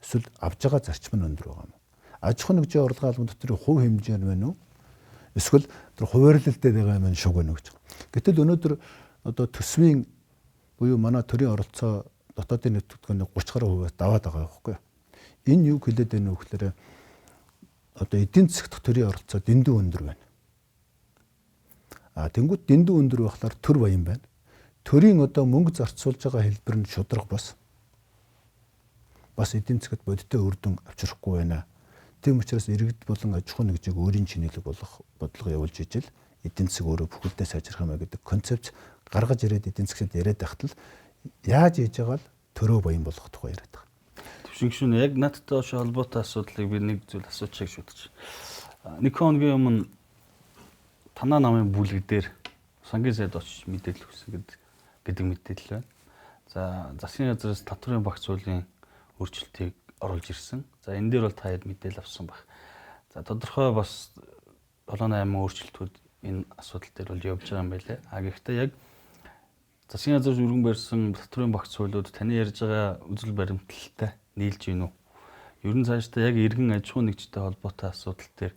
Эсвэл авж байгаа зарчим нь өндөр байгаа мó? Аж ахуй нэгжийн орлогын албан татварын хувь хэмжээ нь байна уу? Эсвэл тэр хуваарлалтай байгаа юм шиг байна гэж. Гэтэл өнөөдөр одоо төсвийн буюу манай төрийн оролцоо дотоодын нутгийн 30% даваад байгаа байхгүй юу? Энэ юу хэлээд байна вэ гэхээр одоо эдийн засгт төрийн оролцоо дэндүү өндөр байна. Тэнгүүт дэндүү өндөр байхлаар төр баян байна. Төрийн одоо мөнгө зарцуулж байгаа хэлбэр нь шудраг бас эдийн засгт бодиттой үр дүн авчрахгүй байна. Тийм учраас иргэд болон аж ахуй нэгжийг өөрийн чинээлэг болох бодлого явуулж ижил эдийн засаг өөрөө бүхэлдээ сайжрах юм а гэдэг концепц гаргаж ирээд эдийн засгт яриад байхад л яаж хийж байгаа л төрөө баян болгох тухай яриад байгаа. Төвшин яг надтай холбоотой асуудлыг би нэг зүйл асуучих гэж бодож. Нэг хоногийн өмнө танаа намын бүлэг дээр сангийн сайд очиж мэдээлэл өгсөн гэдэг мэдээлэл байна. За засгийн газраас татварын багц хуулийн өөрчлөлтийг оруулж ирсэн. За энэ дээр бол та хэд мэдээлэл авсан баг. За тодорхой бас 7-8 өөрчлөлтүүд энэ асуудал дээр бол явж байгаа юм байлээ. Гэхдээ яг засгийн газраас өргөн барьсан татварын багц хуулиуд таны ярьж байгаа үзэл баримталтай нийлж гин үү? Ер нь цаашдаа яг иргэн аж ахуй нэгжтэй холбоотой асуудал дээр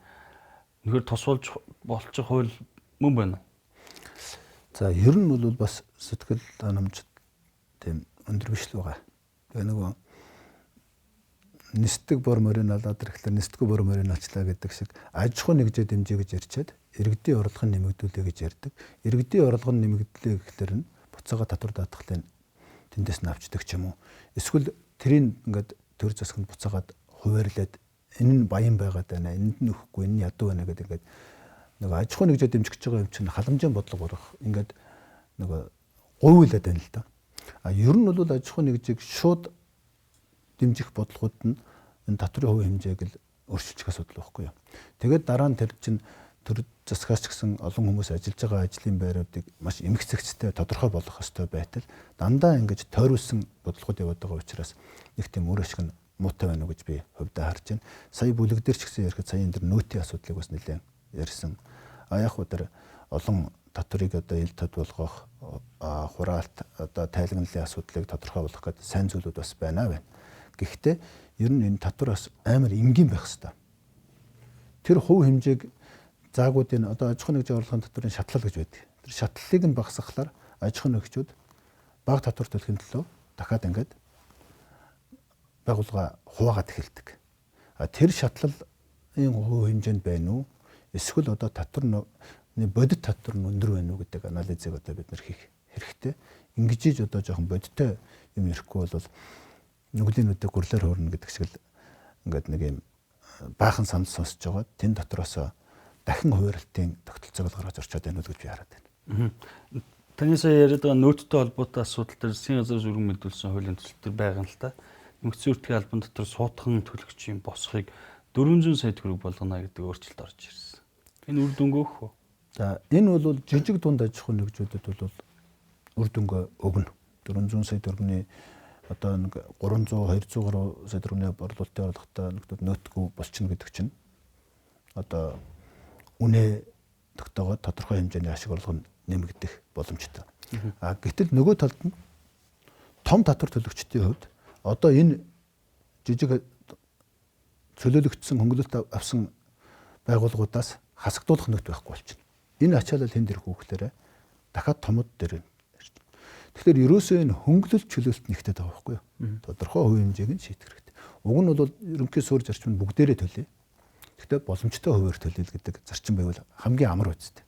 нөхөр тусвалж болчих хууль мөн байна уу? За ер нь бол бас сэтгэл ханамж тийм өндөр биш л байгаа. Тэгээ нөгөө нисдэг бор морин алаад ирэхлээр нисдэггүй бор морин алчлаа гэдэг шиг аж ахуй нэгжээ дэмжиж гэж ярьчаад иргэдийн орлого нь нэмэгдүүлээ гэж ярьдаг. Иргэдийн орлого нь нэмэгдлээ гэхлээр нь буцаага татвар даатгалын тэндээс нь авчдаг ч юм уу. Эсвэл тэрийг ингээд төр засганд буцаагаад хуваарлаад энэ нь баян байгаад байна. Энд нь өгөхгүй энэ нь ядуу байна гэдэг ингээд нөгөө аж ахуй нэгжээ дэмжих гэж байгаа юм чинь халамжийн бодлого урах ингээд нөгөө гуйлаад байна л да. Ер нь бол аж ахуй нэгжийг шууд дэмжих бодлогууд нь энэ татварын хувь хэмжээг л өөрчилчих асуудал байхгүй юу. Тэгээд дараа нь тэр чинь төр засгаас ч гэсэн олон хүмүүс ажиллаж байгаа ажлын байруудыг маш эмгцэгцтэй тодорхой болгох ёстой байтал дандаа ингэж тойруулсан бодлогод яваад байгаа учраас нэг тийм үр ашиг нь муутай байна уу гэж би хувьдаа харж байна. Сая бүлэг дээр ч гэсэн ярихад сая энэ нөөтийн асуудлыг бас нэлээд ярьсан. Яг үдэр олон татврыг одоо ил тод болгох, хураалт одоо тайлагналын асуудлыг тодорхойлох гэдэг сайн зүйлүүд бас байна. Гэхдээ ер нь энэ татвараас амар энгийн байх хэрэгтэй. Тэр хувь хэмжээг заагуудын одоо аж ахуйн нэгжийн орлогын татврын шатлал гэж байдаг. Тэр шатлалыг нь багасгахлаар аж ахуйн нэгжүүд бага татвар төлөхин төлөө дахиад ингээд байгууллага хуваагаад эхэлдэг. Тэр шатлалын хувь хэмжээнд байна уу? Эсвэл одоо татвар бодит татвар нь өндөр байна уу гэдэг анализыг одоо бид нар хийх хэрэгтэй. Ингэж одоо жоохон бодиттой юм ирэхгүй бол нүглийн үдэ гүрлээр хуурна гэдэг шиг л ингээд нэг юм баахан санд сонсож байгаа. Тэн дотроос дахин хуваарлтын тогтолцоог гаргаж орчоод байна уу гэж би хараад байна. Таны сая яриад байгаа нөөцтэй холбоотой асуудал дээр засгийн газраас өргөн мэдүүлсэн хуулийн төсөл төр байгаа л та. Нөхцөл бүртгэлийн албан дотор суутхан төлөгчийн босхийг 400 сая төгрөг болгоно гэдэг өөрчлөлт орж ирсэн. Энэ үр дүнг өгөх үү? За энэ бол жижиг дунд аж ахуйн нэгжүүдэд бол үр дүнг өгнө. 400 сая төгрөгийн одоо нэг 300 200 гаруй сая төгрөгийн борлуулалтын орлоготой нэгдүүд нөтгөө болчихно гэдэг чинь одоо үнэ тогтоогоод тодорхой хэмжээний ашиг орлого нэмэгдэх боломжтой. Гэтэл нөгөө талд нь том татвар төлөгчдийн хувьд одоо энэ жижиг чөлөөлөгдсөн хөнгөлөлт авсан байгууллагуудаас хасагдуулах нөхд байхгүй болчихно. Энэ ачаалал хэн дэрх үгээр дахиад томод дээр. Тэгэхээр ерөөсөө энэ хөнгөлөлт чөлөөлөлт нэгтэй байгаа байхгүй юу? Тодорхой хувь хэмжээг нь шийдэх хэрэгтэй. Уг нь бол ерөнхий суурь зарчмын бүгдээрээ төлөе. Гэхдээ боломжтой хуваар төлөе гэдэг зарчим байвал хамгийн амар үстэй.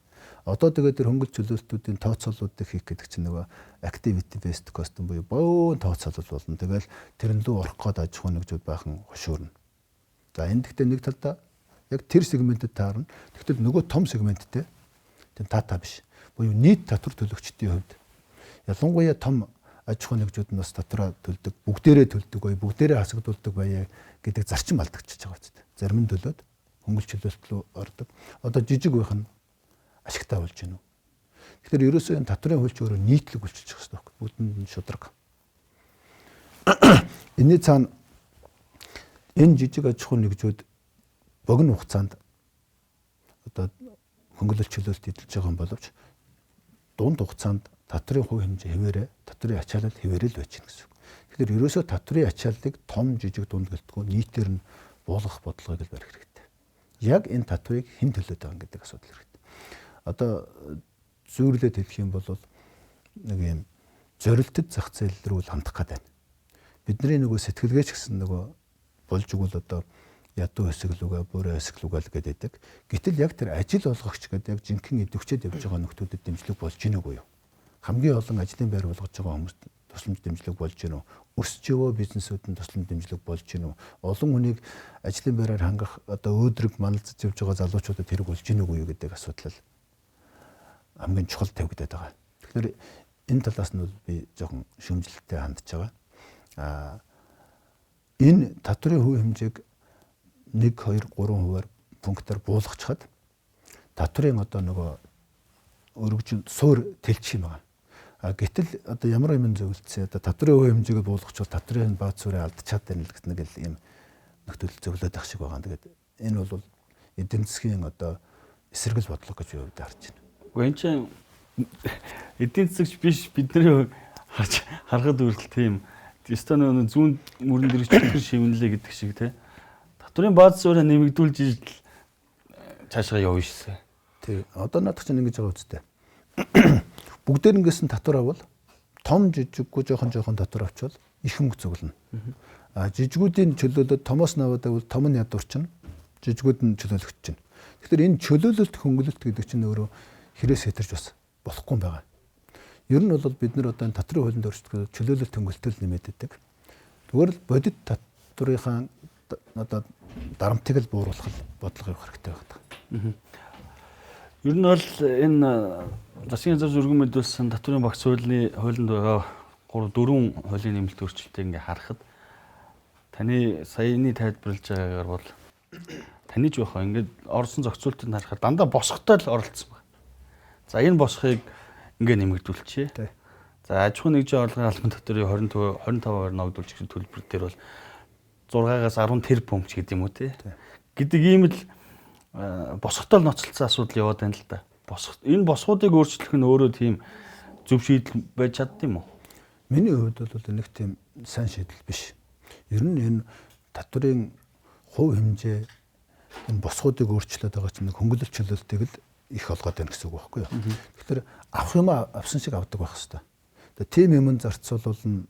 Одоо тэгээд тэр хөнгөлөлт чөлөөлтүүдийн тооцоолуудыг хийх гэдэг чинь нөгөө activity based cost буюу бөөн тооцоолол болно. Тэгэл тэрнлүү орох гээд аж ахуйн нэгжүүд баахан хошуурна. За энэ гэхдээ нэг талдаа яг тэр сегментэд таарна. Тэгтэл нөгөө том сегменттэй тийм тата биш. Буюу нийт татвар төлөгчдийн хувьд ялангуяа том аж ахуйн нэгжүүд нь бас татвараа төлдөг, бүгдээрээ төлдөг бай, бүгдээрээ хасагдуулдаг байя гэдэг зарчим алдагдчихж байгаа үстэй. Зарим нь төлөөд хөнгөлөлт чөлөөлөлт рүү ордог. Одоо жижиг байх нь ашигтай болж гинүү. Тэгэхээр ерөөсөө энэ татврын хөлч өөрөө нийтлэг болчих хэрэгтэй байхгүй. Бүгдэнд нь шудраг. Энэний цаана энэ жижиг аж ахуйн нэгжүүд богино хугацаанд одоо хөнгөлөлт чөлөөлөлт эдэлж байгаа юм боловч дунд хугацаанд татврын хувь хэмжээ хэвээрээ татврын ачаалал хэвээрээ л байж гэнэ гэсэн үг. Тэгэхээр ерөөсөө татврын ачааллыг том жижиг дунд гэлтгүй нийтээр нь буулгах бодлогыг л барих хэрэгтэй. Яг энэ татврыг хэн төлөөд байгаа гэдэг асуудал хэрэгтэй. Одоо зүйрлээд хэлэх юм бол нэг юм зорилттой зах зээл рүү хандах гэдэг. Бидний нөгөө сэтгэлгээч гэсэн нөгөө болж игэл одоо ядуу хэсэглүгээ, бүрээ хэсэглүгээ л гэдэг. Гэтэл яг тэр ажил олгогч гэдэг яг жинхэнэ идэвхжээд явж байгаа нөхдүүдэд дэмжлэг болж гин үгүй юу? Хамгийн олон ажлын байр болгож байгаа хүмүүст тусламж дэмжлэг болж гин үү? Өсч яваа бизнесүүд нь тусламж дэмжлэг болж гин үү? Олон хүнийг ажлын байраар хангах одоо өөдрөг маналцаж явж байгаа залуучуудад хэрэг болж гин үгүй юу гэдэг асуудал хамгийн чухал тавигдаад байгаа. Тэгэхээр энэ талаас нь би жоохон шөмжлөлтөй хандж байгаа. Энэ татврын хувь хэмжээг 1, 2, 3 хувиар пунктаар буулгачаад татврын одоо нөгөө өргөжин суур тэлчих юм байна. Гэтэл одоо ямар юм зөвлөцөө одоо татврын хувь хэмжээгээ буулгачвал татврын бааз суурийг алдчихад байна л гэх нэг юм нөхцөл зөвлөд ах шиг байгаа. Тэгээд энэ бол эдийн засгийн одоо эсэргэл бодлого гэж би хувьд харж байна. Гэхдээ энэ чинь эдийн засагч биш бидний харахад үргэлж тийм Эстоны зүүн мөрөн дэрэг чөлтөр шивнэлээ гэдэг шиг тий. Татврын бааз суурийг нэмэгдүүлж цаашгаа явна шээ. Тий. Одоо наадах чинь ингэж байгаа үстэй. Бүгдээр ингэсэн татвар авал том жижиггүй жоохон татвар авчвал их мөнгө цуглана. Жижигүүдийн чөлөөлөлд томоос наваад байвал том нь ядуурчин, жижигүүд нь чөлөөлөгч чинь. Тэгэхээр энэ чөлөөлөлт хөнгөлөлт гэдэг чинь өөрөө хэрээс хэтэрж бас болохгүй юм байна. Ер нь бол бид нар одоо татврын хуулинд өөрчлөлт чөлөөлөлт хөнгөлөлтөд нэмээд байдаг. Зүгээр л бодит татврынхаа одоо дарамтыг л бууруулах бодлого явах хэрэгтэй байна. Ер нь бол энэ засгийн газраас өргөн мэдүүлсэн татврын багц хуулинд байгаа 4 хуулийн нэмэлт өөрчлөлтийг ингээ харахад таны саяны тайлбарлаж байгаагаар бол таны ч бахаа ингээд орсон зохицуултыг харахад дандаа босготой л оролцсон байна. За энэ босхийг ингээ нэмэгдүүлчихье. За аж ахуйн нэгжийн орлогын албан татврын 25% ногдуулж гэсэн төлбөр дээр бол 6-аас 10 тэрбум ч гэдэг юм уу те. Гэдэг ийм л босготол ноцолцсон асуудал яваад байна л да. Энэ босгуудыг өөрчлөх нь өөрөө тийм зөв шийдэл байж чадд юм уу? Миний хувьд бол нэг тийм сайн шийдэл биш. Ер нь энэ татврын хувь хэмжээ энэ босгуудыг өөрчлөөд байгаа чинь нэг хөнгөлөлт чөлөөлтийг л их олгоод байна гэсэн үг байхгүй юу? Тэгэхээр авах юм авсан шиг авдаг байх хэвээр. Тэгээ тийм юм зарцуулбал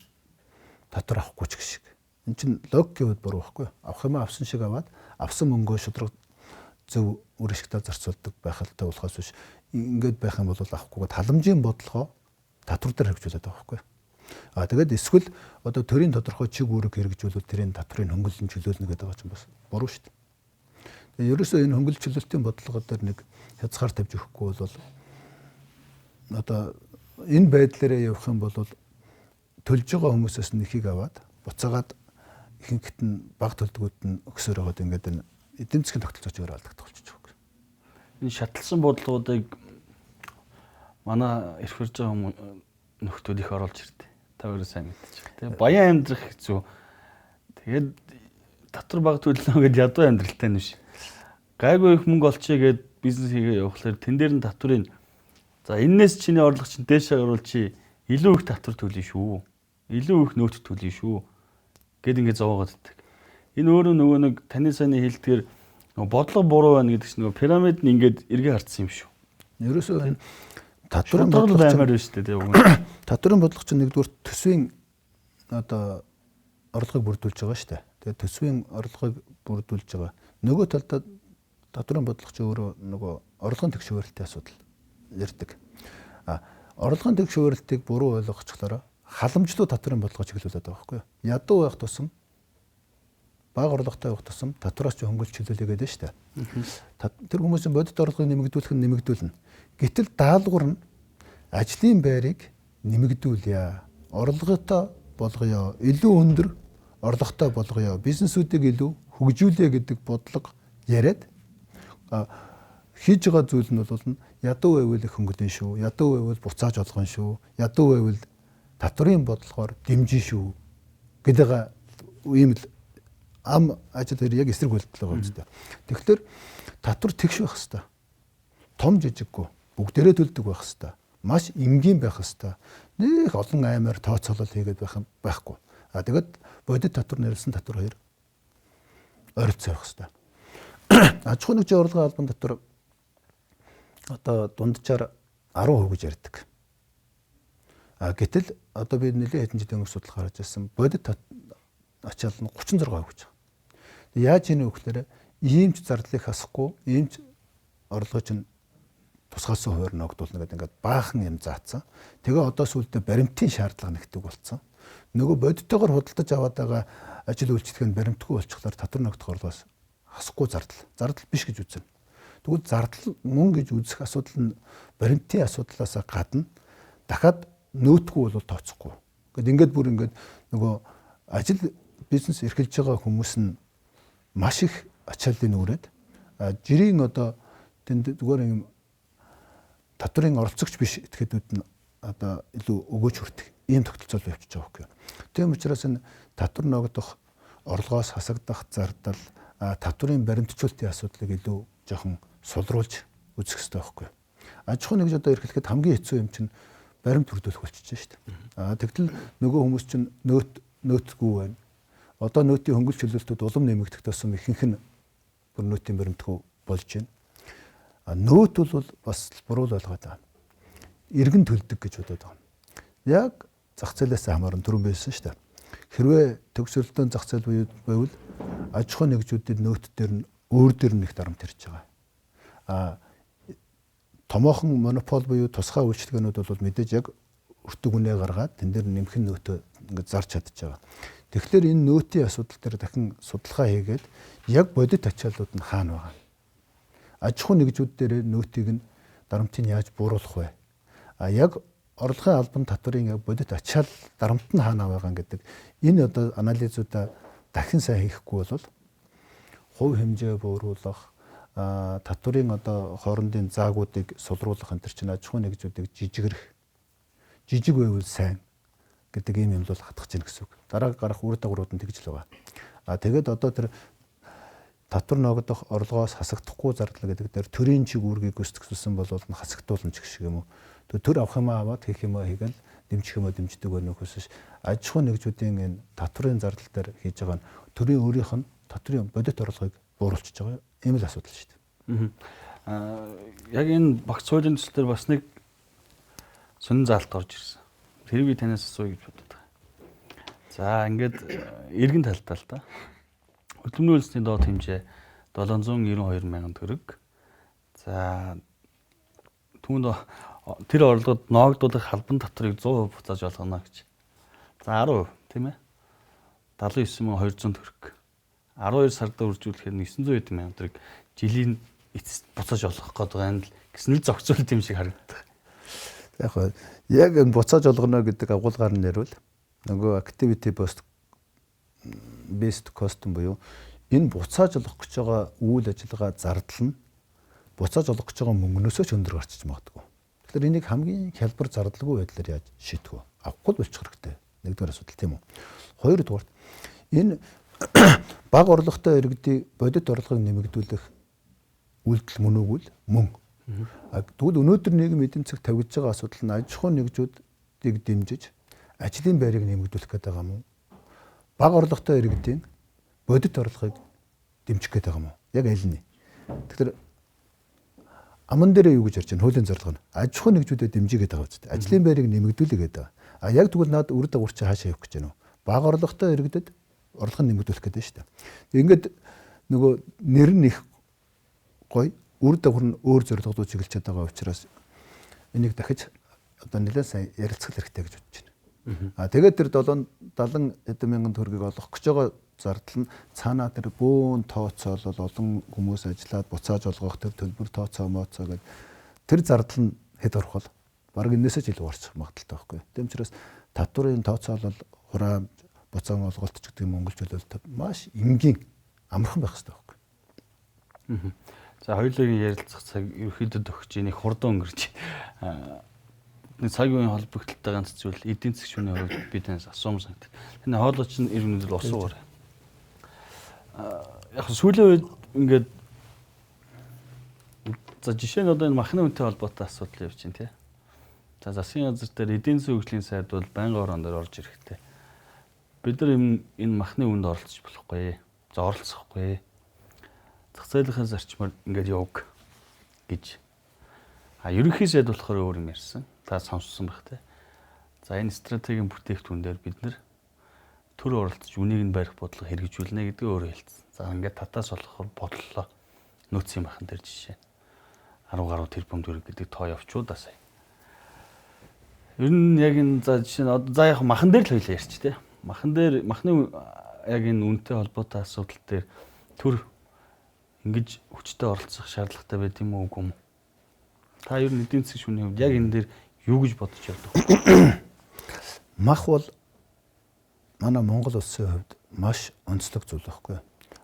татвар авахгүй ч гэх шиг. Энд чинь логикийн хувьд буруу байхгүй юу? Авах юм авсан шиг аваад авсан мөнгөө шудраг зөв үр ашигтай зарцуулдаг байх л та болохоос биш. Ингээд байх юм бол авахгүйгээд халамжийн бодлогоо татвар дээр хэрэгжүүлээд байгаа байхгүй юу? Тэгээд эсвэл одоо төрийн тодорхой чиг үүрэг хэрэгжүүлвэл тэрийн татврын хөнгөлөлт чөлөөлнө гэдэг байгаа ч бас буруу шүү дээ. Тэгээ ерөөсөө энэ хөнгөлөлт чөлөөлтийн бодлого дээр нэг хязгаар тавьж өгөхгүй бол одоо энэ байдлаараа явах юм бол төлж байгаа хүмүүсээс нэхийг аваад буцаагаад ихэнхт нь баг төлдгүүд нь өгсөөр байгаад ингээд энэ эдийн засгийн тогтолцооч өөр алдагдах болчихж байгаа юм. Энэ шатлсан бодлогуудыг манай эрх барьж байгаа нөхдүүд их оруулж ирдэ. Та өөрөө сайн мэдчих. Тэгээ баян амьдрах хэцүү. Тэгээд татвар баг төлнө гэдээ ядуу амьдралтай нь биш. Гайгүй их мөнгө олчихъя гэд бизнес хийгээ явахлаар тэн дээр нь татврын за энээс чиний орлого чинь дээшээ гаруул чи илүү их татвар төлнө шүү. Илүү их нөөц төлнө шүү. Гэт ингэ зовоогоод идэх. Энэ өөрөө нөгөө нэг таны сайн хэлдгээр бодлого буруу байна гэдэг чинь нөгөө пирамид нь ингээд эргээ хардсан юм шүү. Ерөөсөө энэ татврын бодлого баймаар байна шүү дээ. Татврын бодлого чинь нэгдүгээр төсвийн одоо орлогыг бүрдүүлж байгаа шүү дээ. Тэгээ төсвийн орлогыг бүрдүүлж байгаа. Нөгөө талдаа татврын бодлого чинь өөрөө нөгөө орлогын тэгш хуваарлтын асуудал ярьдаг. Орлогын тэгш хуваарлтыг буруу ойлгочихлоороо халамжлуу татврын бодлого чиглүүлээд байгаа байхгүй юу? Ядуу байх тусам бага орлоготой байх тусам татвараас ч хөнгөлөлт чөлөөлөе гэдэг нь шүү дээ. Тэр хүмүүсийн бодит орлогыг нэмэгдүүлэх нь нэмэгдүүлнэ. Гэтэл даалгавар нь ажлын байрыг нэмэгдүүлье. Орлоготой болгоё. Илүү өндөр орлоготой болгоё. Бизнесүүдийг илүү хөгжүүлье гэдэг бодлого яриад хийж байгаа зүйл нь бол ядуу байвал их хөнгөлөн шүү. Ядуу байвал буцааж олгоно шүү. Ядуу байвал татврын бодлогоор дэмжин шүү гэдэг ийм л ам ажил дээр яг эсрэг үйлдэл байгаа юм зү. Тэгэхээр татвар тэгш байх хэвээр. Том жижиггүй бүгдээрээ төлдөг байх хэвээр. Маш энгийн байх хэвээр. Нэг олон аймаар тооцоолол хийгээд байхгүй. Тэгээд бодит татвар нэрлсэн татвар хоёр ойролцоо байх хэвээр. Аж ахуйн нэгжийн орлогын албан татвар одоо дунджаар 10% гэж ярьдаг. Гэтэл одоо би нэлээд хэдэн жилийн өмнө судалгаа харж байсан бодит ачаал нь 36% гэж байна. Яаж ийм вэ гэхээр иймч зардлыг хасахгүй, иймч орлогыг чинь тусгаалсан хуваар ногдуулна гэдэг ингээд баахан юм заацсан. Тэгээ одоо сүүлдээ баримтын шаардлага нэгдэг болсон. Нөгөө бодиттойгоор худалдаж аваад байгаа ажил үйлчлэг нь баримтгүй болчихлоор татвар ногдох орлогоос хасахгүй зардал. Зардал биш гэж үзнэ. Тэгвэл зардал мөнгө гэж үзэх асуудал нь баримтын асуудлаас гадна дахиад нөөтгүй бол тооцохгүй. Ингээд бүр ингээд нөгөө ажил бизнес эрхэлж байгаа хүмүүс нь маш их ачааллыг нүрээд жирийн одоо тэнд зүгээр юм татврын оролцогч биш этгээдүүд нь одоо илүү өгөөж хүртэх ийм тогтолцоо явчихж байгаа юм. Тийм учраас энэ татвар ногдох, орлогоос хасагдах зардал, татврын баримтжуулалтын асуудлыг илүү жоохон сулруулж үзэх хэрэгтэй байхгүй юу. Аж ахуйн нэгж одоо эрхлэхэд хамгийн хэцүү юм чинь баримт бүрдүүлэх болчихж шүү дээ. Тэгтэл нөгөө хүмүүс чинь нөөтгүй байна. Одоо нөөтийн хөнгөлөлт чөлөөлтүүд улам нэмэгдэх тусам ихэнх нь бүр нөөтийн баримтгүй болж байна. Нөөт бол бас буруу л ойлгоод байгаа. Иргэн төлдөг гэж бодоод байгаа. Яг зах зээлээс хамааран түрүүн байсан шүү дээ. Хэрвээ төгсрөлтөө зах зээл байвал аж ахуйн нэгжүүдийн нөөт дээр нь өөр дээр нэг дарамт ирж байгаа. Томоохон монопол буюу тусгай үйлчилгээнүүд бол мэдээж яг өртөг үнэ гаргаад тэн дээр нэмэх нөөтөө ингээд зарж чадчих байгаа. Тэгэхээр энэ нөөтийн асуудал дээр дахин судалгаа хийгээд яг бодит ачааллууд нь хаана байгаа. Аж ахуйн нэгжүүд дээр нөөтийг нь дарамтыг яаж бууруулах вэ? Яг орлогын албан татврын яг бодит ачаал дарамт нь хаана байгаа гэдэг энэ одоо анализуудаа дахин сайн хийхгүй бол хувь хэмжээ бууруулах, татврын одоо хоорондын заагуудыг сулруулах энэ чинь аж ахуйн нэгжүүдийг жижиг байвал сайн гэдэг ийм юм бол хатгах чинь гэсэн үг. Дараа гарах үр дагаврууд нь тэгж л байгаа. Тэгээд одоо тэр татвар ногдох орлогоос хасагдахгүй зардал гэдэг дээр төрийн чиг үүргийг гүйцэтгүүлсэн бол хасагдуулна гэх шиг юм уу. Төр авах юм аваад хийх юм хийгээл дэмжих юм дэмждэг өнөхөөс аж ахуйн нэгжүүдийн энэ татварын зардал дээр хийж байгаа нь төрийн өөрийнх нь татварын бодит орлогыг бууруулчихж байгаа юм л асуудал шүү дээ. Яг энэ багц хуулийн төсөл дээр бас нэг сонин заалт орж ирсэн. Тэр би танаас асууя гэж бодод байгаа. За ингээд иргэн талтай л да. Хөдөлмөрийн үндэсний доод хэмжээ 792 мянган төгрөг. За түүнд тэр орлогод ноогдуулах халбан татварыг 100% буцааж олгоно гэж. За 10% тийм ээ. 79200 төгрөг. 12 сарда үржүүлэхээр 900 мянган төгрөг жилийн эцэст буцааж олгох гэдэг байна л гэсэн л зохицуулт юм шиг харагддаг. Яг энэ буцааж олгоно гэдэг агуулгаар нь нэрвэл нөгөө activity based cost буюу энэ буцааж олгох гэж байгаа үйл ажиллагаа зардал нь буцааж олгох гэж байгаа мөнгнөөсөө ч өндөр гарчиж магадгүй. Тэгэхээр энийг хамгийн хялбар зардалгүй байдлаар яаж шийдэх вэ? Авахгүй болчих хэрэгтэй. Нэгдүгээр асуудал тийм үү. Хоёрдугаар энэ бага орлоготой иргэдийн бодит орлогыг нэмэгдүүлэх үйлдэл мөн үгүй л мөн. Тэгвэл өнөөдөр нийгэм эдийн засаг тавьж байгаа асуудал нь аж ахуйн нэгжүүдийг дэмжиж ажлын байрыг нэмэгдүүлэх гэдэг юм уу? Бага орлоготой иргэдийн бодит орлогыг дэмжих гэдэг юм уу? Яг аль нь? Тэгэхээр аман дээрээ юу гэж ярьж байна? Хуулийн зорилго нь аж ахуйн нэгжүүдэд дэмжиж гэдэг байгаа үстэй. Ажлын байрыг нэмэгдүүлэх гэдэг. Яг тэгвэл наад үр дагавар чи хаашаа явах гэж байна вэ? Бага орлоготой иргэдэд орлого нь нэмэгдүүлэх гэдэг нь шүү дээ. Ингээд нөгөө нэр нь их гоё үр дагавар нь өөр зорилгодоо чиглэж байгаа учраас энийг дахиж одоо нэлээд сайн ярилцах хэрэгтэй гэж бодож байна. Тэгээд тэр 70 хэдэн мянган төгрөгийг олгох гэж байгаа зардал нь цаанаа тэр бөөн тооцоолол олон хүмүүс ажиллаад буцааж олгох тэр төлбөр тооцоо моцоо гэдэг тэр зардал нь хэд орох бол баг энэсээ ч илүү орчих магадaltaй байхгүй. Тийм учраас татварын тооцоолол хураамж буцаан олголт ч гэдэг Монгол чөлөөлөлт маш энгийн амархан байх хэрэгтэй байхгүй. За хоёулын ярилцах цаг ерөөхдөө өгч нэг хурдан өнгөрч. Цагийн холбогдлолтой ганц зүйл эдийн засгийн шүүний хувьд би танаас асуумар санагдав. Таны хоолойч нь эр өнөдөл усуугаар. Яг сүүлийн үед ингээд за жишээ нь одоо энэ махны үнэтэй холбоотой асуудал явж байна тий. За засгийн газар дээр эдийн засгийн хөгжлийн сайд бол байнгын орон дээр орж ирэхтэй. Бид нар энэ махны үнд оролцож болохгүй. За оролцохгүй. Зах зээлийнхээ зарчмаар ингээд явг гэж. Ерөнхий сайд болохоор өөр юм ярьсан. Та сонссон байх тий. За энэ стратегийн бүтээгдэхүүн дээр бид нар төр оролцож үнийг нь барих бодлого хэрэгжүүлнэ гэдэг өөрөө хэлсэн. За ингээд татаас болохоор бодлоо нөөцийн махан дээр жишээ 10 гаруй тэрбум төгрөг гэдэг тоо явчуу да сая. Ер нь яг энэ за жишээ нь за яг махан дээр л хоёлаа ярьч тий. Махан дээр махны яг энэ үнэтэй холбоотой асуудал дээр төр ингэж хүчтэй оролцох шаардлагатай байд юм уу үгүй юм? Та ер нь эдийн засгийн шүүний хувьд яг энэ дээр юу гэж бодож явдаг вэ? Мах бол манай Монгол улсын хувьд маш онцлог зүйл байхгүй.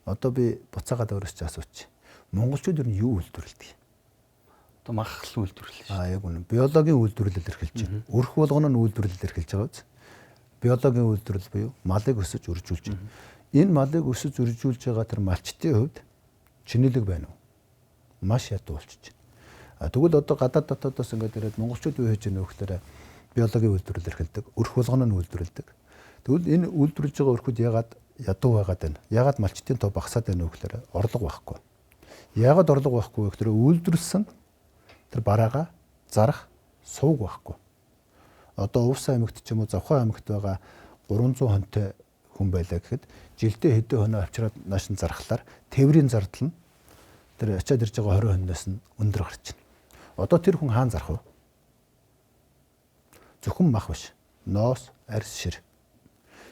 Одоо би буцаагаад өөрөөсөө асуучих. Монголчууд ер нь юу үйлдвэрлэдэг? Одоо мах л үйлдвэрлэж шүү. Яг үнэ. Биологийн үйлдвэрлэл эрхэлж байна. Өрх болгоно нь үйлдвэрлэл эрхэлж байгаа биз? Биологийн үйлдвэрлэл буюу малыг өсөж үржүүлж байна. Энэ малыг өсөж үржүүлж байгаа тэр малчтын хувьд чинэлэг байна уу? Маш ядуу болчихж байна. Тэгвэл одоо гадаад дотоодоос ингээд ирээд монголчууд юу хийж байна вэ гэхээр биологийн үйлдвэрлэл эрхэлдэг, өрх болгоно нь үйлдвэрлэдэг. Тэгвэл энэ үйлдвэрлэж байгаа өрхүүд ягаад ядуу байгаад байна? Ягаад малчтын тоо багасаад байна вэ гэхээр орлого байхгүй. Ягаад орлого байхгүй вэ гэхээр үйлдвэрлсэн тэр бараагаа зарах сувг байхгүй. Одоо Увс аймагт ч юм уу Завхан аймагт байгаа 300 хонтой хүн байлаа гэхэд жилдээ хэдэн хоноо авчираад нааш нь зархлаар тээврийн зардал нь тэр очиад ирж байгаа 20 хоноос нь өндөр гарч байна. Одоо тэр хүн хаана зарах вэ? Зөвхөн мах биш. Ноос, арьс, шир.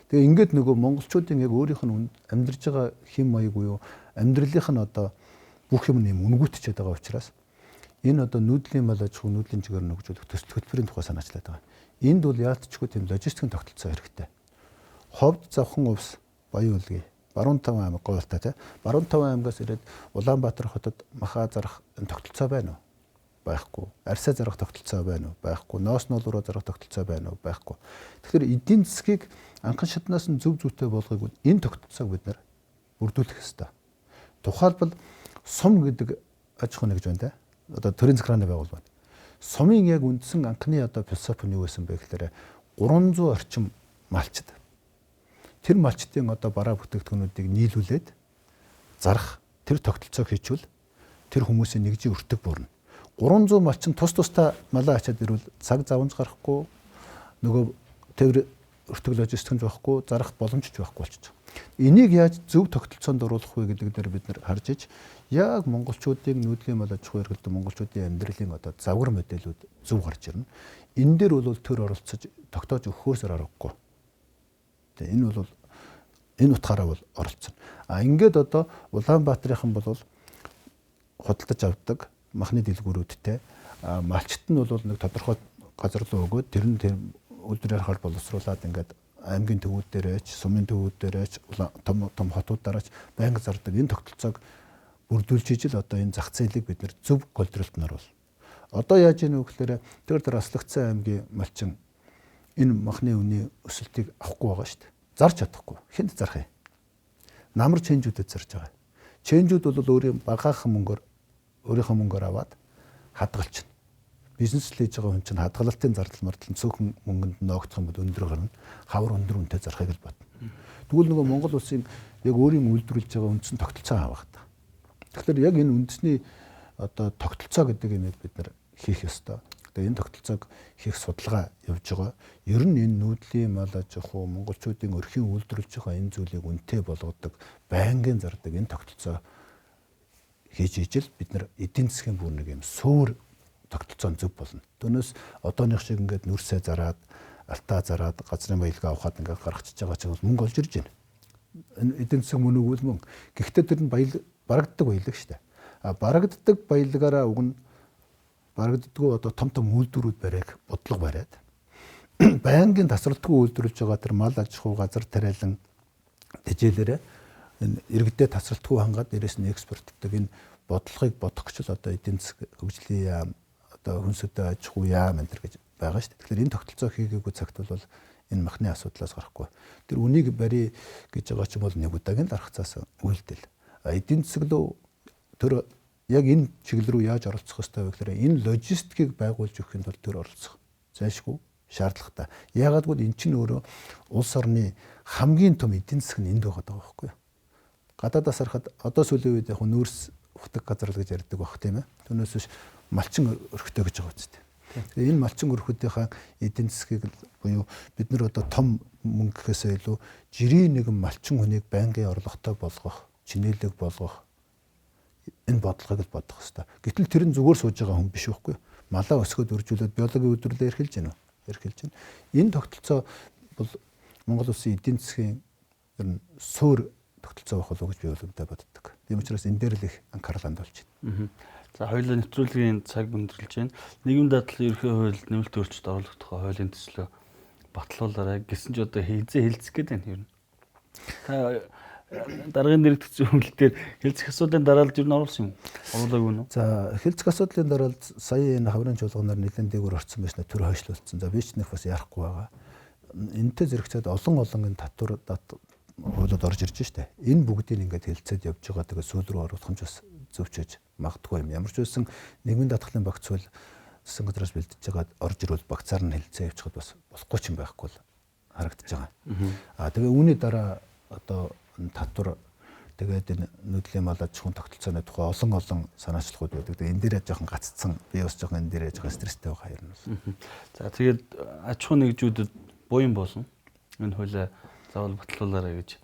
Тэгээ ингээд нөгөө монголчуудын яг өөрийнх нь амьдарч байгаа хэм маяг буюу амьдралынх нь одоо бүх юм нэм үнгүйтчихэд байгаа учраас энэ одоо нүүдлийн мал аж ахуй нүүдлийн чигээр нөгжүүлэх төсөл хөтөлбөрийн тухай санаачлаад байгаа. Энд бол яалтчгүй тийм логистикийн тогтолцоо хэрэгтэй. Ховд, Завхан, Увс, Баян Улгийн, Баруун Таван аймаг гоолтой тий. Баруун Таван аймагаас ирээд Улаанбаатар хотод махаа зарах энэ тогтолцоо байна уу? Байхгүй. Арьсаа зарах тогтолцоо байна уу? Байхгүй. Ноос ноолроо зарах тогтолцоо байна уу? Байхгүй. Тэгэхээр эдийн засгийг анхан шатнаас нь зөв зүйтэй болгохыг энэ тогтолцоог бид нар бүрдүүлэх ёстой. Тухайлбал сум гэдэг аж ахуйн нэгж байна те. Одоо төрийн захиргааны байгууллага байна. Сумын яг үндсэн анхны одоо философи нь юу байсан бэ гэхээр 300 орчим малчид. Тэр малчдын одоо бараа бүтээгдэхүүнүүдийг нийлүүлээд зарах тэр тогтолцоог хийчихвэл тэр хүмүүсийн нэгжийн өртөг бүрнэ. 300 малчин тус тустай малаа ачаад ирвэл цаг завж гарахгүй нөгөө тэр өртөг логистикч байхгүй зарах боломжч байхгүй болчих. Энийг яаж зөв тогтолцоонд оруулах вэ гэдэг дээр бид нар харж иж яг монголчуудын нүүдлийн мал аж ахуй эрхлэлт монголчуудын амьдралын одоо завгар мэдээлүүд зөв гарч ирнэ. Энэ дээр бол төр оролцож тогтоож өгөхөөсөр аргагүй. Тэгээ энэ бол энэ утгаараа бол оролцсон. Ингээд одоо Улаанбаатарынхан бол худалдаж авдаг махны дэлгүүрүүдтэй малчт нь бол нэг тодорхой газар руу өгөөд тэр нь өдрөөр хол боловсруулад ингээд аймгийн төвүүд дээрээч, сумын төвүүд дээрээч, том хотуудаараач байнга зардаг энэ тогтолцоог бүрдүүлж ижил одоо энэ зах зээлийг бид нэр зөв контролтноор бол. Одоо яаж ийм вэ гэхээр тэр Аслагдсан аймгийн малчин энэ махны үнийн өсөлтийг авахгүй байгаа шүү дээ. Зарж чадахгүй. Хэнд зарах юм? Намар чэнжүүдэд зарж байгаа. Чэнжүүд бол өөрийнхөө мөнгөөр аваад хадгалчихна. Бизнес хийж байгаа хүн чинь хадгалалтын зардал мартал цөөхөн мөнгөнд ноогдох юм бол өндөр гарна. Хавар өндөр үнэтэй зарахыг л бодно. Тэгвэл нөгөө Монгол улсын яг өөрийн үйлдвэрлэж байгаа үндсэн тогтолцоо авах та. Тэгэхээр яг энэ үндэсний одоо тогтолцоо гэдэг юмыг бид нар хийх ёстой. Тэгээ энэ тогтолцоог хийх судалгаа явж байгаа. Ер нь энэ нүүдлийн мал аж ахуй монголчуудын өрхийн үйлдвэрлэж байгаа энэ зүйлийг үнэтэй болгодог, байнгын зардаг энэ тогтолцоо хийж ижил бид нар эдийн засгийн бүр нэг юм суур тогтолцоо зөв болно. Түүнээс одооных шиг ингээд нүрсээ зараад, алтаа зараад, газрын баялгаа авахад ингээд гаргачихж байгаа ч бол мөнгө олж ирж байна. Энэ эдийн засаг мөн үгүй мөн. Гэхдээ тэр нь барагддаг баялаг шүү дээ. Барагддаг баялагаараа уг нь барагддаггүй одоо том үйлдвэрүүд барайг бодлого бариад байнгын тасралтгүй үйлдвэрлэж байгаа тэр мал аж ахуй газар тариалан тэжээлээрээ энэ иргэдэд тасралтгүй хангаад дээрээс нь экспорттдаг энэ бодлогыг бодох гэж л одоо эдийн засаг хөгжлийн яам одоо хүнсөдөө аж ахуй яам энэ гэж байгаа шүү дээ. Тэгэхээр энэ тогтолцоо хийгээгүй цагт бол энэ махны асуудлаас гарахгүй. Тэр үнийг барь гэж байгаа ч юм бол нэг удаагийн дарах цаас үйлдэл. Эдийн засаг лөө тэр яг энэ чиглэл рүү яаж оролцох ёстой вэ гэхээр энэ логистикийг байгуулж өгөхийн тулд тэр оролцох зайлшгүй шаардлагатай. Яагаад гэвэл эн чинь өөрөө улс орны хамгийн том эдийн засаг нь энд байгаа байхгүй юу? Гадаадаас харахад одоо сүүлийн үед яг нүүрс ухдаг газар л гэж ярьдаг баг тийм ээ. Түүнээс биш малчин өрхтэй гэж байгаа үстэй. Тэгээ энэ малчин өрхүүдийнхаа эдийн засгийг буюу бид нар одоо том мөнгө гэхээсээ илүү жирийн нэгэн малчин хүнийг байнгын орлоготой болгох, чинээлэг болгох энэ бодлогыг л бодох хэрэгтэй. Гэтэл тэр нь зүгээр сууж байгаа хүн биш байхгүй юу? Малаа өсгөөд өржүүлээд биологийн үйлдвэрлэлээр эрхэлж гэнэ үү? Эрхэлж байна. Энэ тогтолцоо бол Монгол улсын эдийн засгийн суур тогтолцоо байх болов уу гэж би бол боддог. Тийм учраас энэ дээр л их анхаарал хандуулж байна. За хоёулаа нэвтрүүлгийн цаг өндөрлж байна. Нийгмийн дадлын ерхий хууль нэмэлт өөрчлөлт оруулах тухай хуулийн төслөө батлуулаарай гэсэн ч одоо хизээ хэлцэх гээд байна юм. Та дараагийн нэрэгдсэн үйлдэлээр хэлцэх асуудлын дараалал юу н оруулсан юм? Оруулаагүй нь үү? За хэлцэх асуудлын дараалал сая энэ хаврын чуулганаар нэлээд дээгүүр орсон байснаа төр хойшлуулсан. За би ч нэг бас яахгүй байгаа. Энэтэй зэрэгцээд олон энэ татвар хуулиуд орж ирж штэ. Энэ бүгдийг ингээд хэлцээд явж байгаа. Тэгээ сүүл рүү оруулах нь ч бас зөвчөж магадгүй юм. Ямар ч байсан нийгмийн даатгалын багц хууль засгийн газраас бэлдэж байгаа орж ирвэл багцаар нь хэлцээ явчихад бас болохгүй ч юм байхгүй л харагдаж байгаа. Тэгээ үүний дараа одоо татвар тэгээд энэ нүүдлийн мал аж ахуйн тогтолцооны тухай олон санаачлалууд байдаг. Тэгээ энэ дээрээ жоохон гаццсан. Би бас жоохон энэ дээрээ жоохон стресстэй байгаа юм байна. За тэгээд аж ахуйн нэгжүүдэд буян болно. Энэ хуулиа заавал батлуулаарай гэж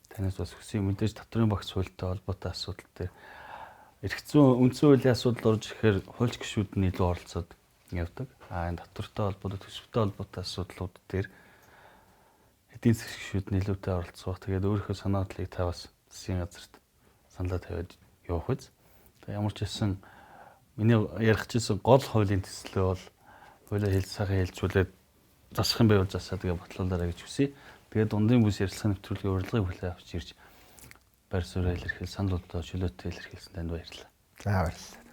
танаас бас хүсье. Мэдээж татврын багц хуультай холбоотой асуудал дээр эргэцэн үндсэн хуулийн асуудал орж ирэхээр хуульч гишүүд нь илүү оролцоод явдаг. Энэ татвартай холбоотой, төсөвтэй холбоотой асуудлууд дээр эдийн засгийн гишүүд нь илүүтэй оролцох. Тэгээд өөрийнхөө санаа бодлыг та бас засгийн газарт саналаа тавиад явах үз. Тэгээд ямар ч байсан миний ярих гэсэн гол хуулийн төслөө бол хуулийн сайхан хэлжүүлээд засах юм байвал засаа тэгээ батлуулаарай гэж хүсье. Тэгээд дундын бүс ярилцлага нэвтрүүлгийн урилгыг хүлээн авч ирж байр суурь илэрхийл санал бодлоо чөлөөтэй илэрхийлсэн танд баярлалаа. За баярлалаа.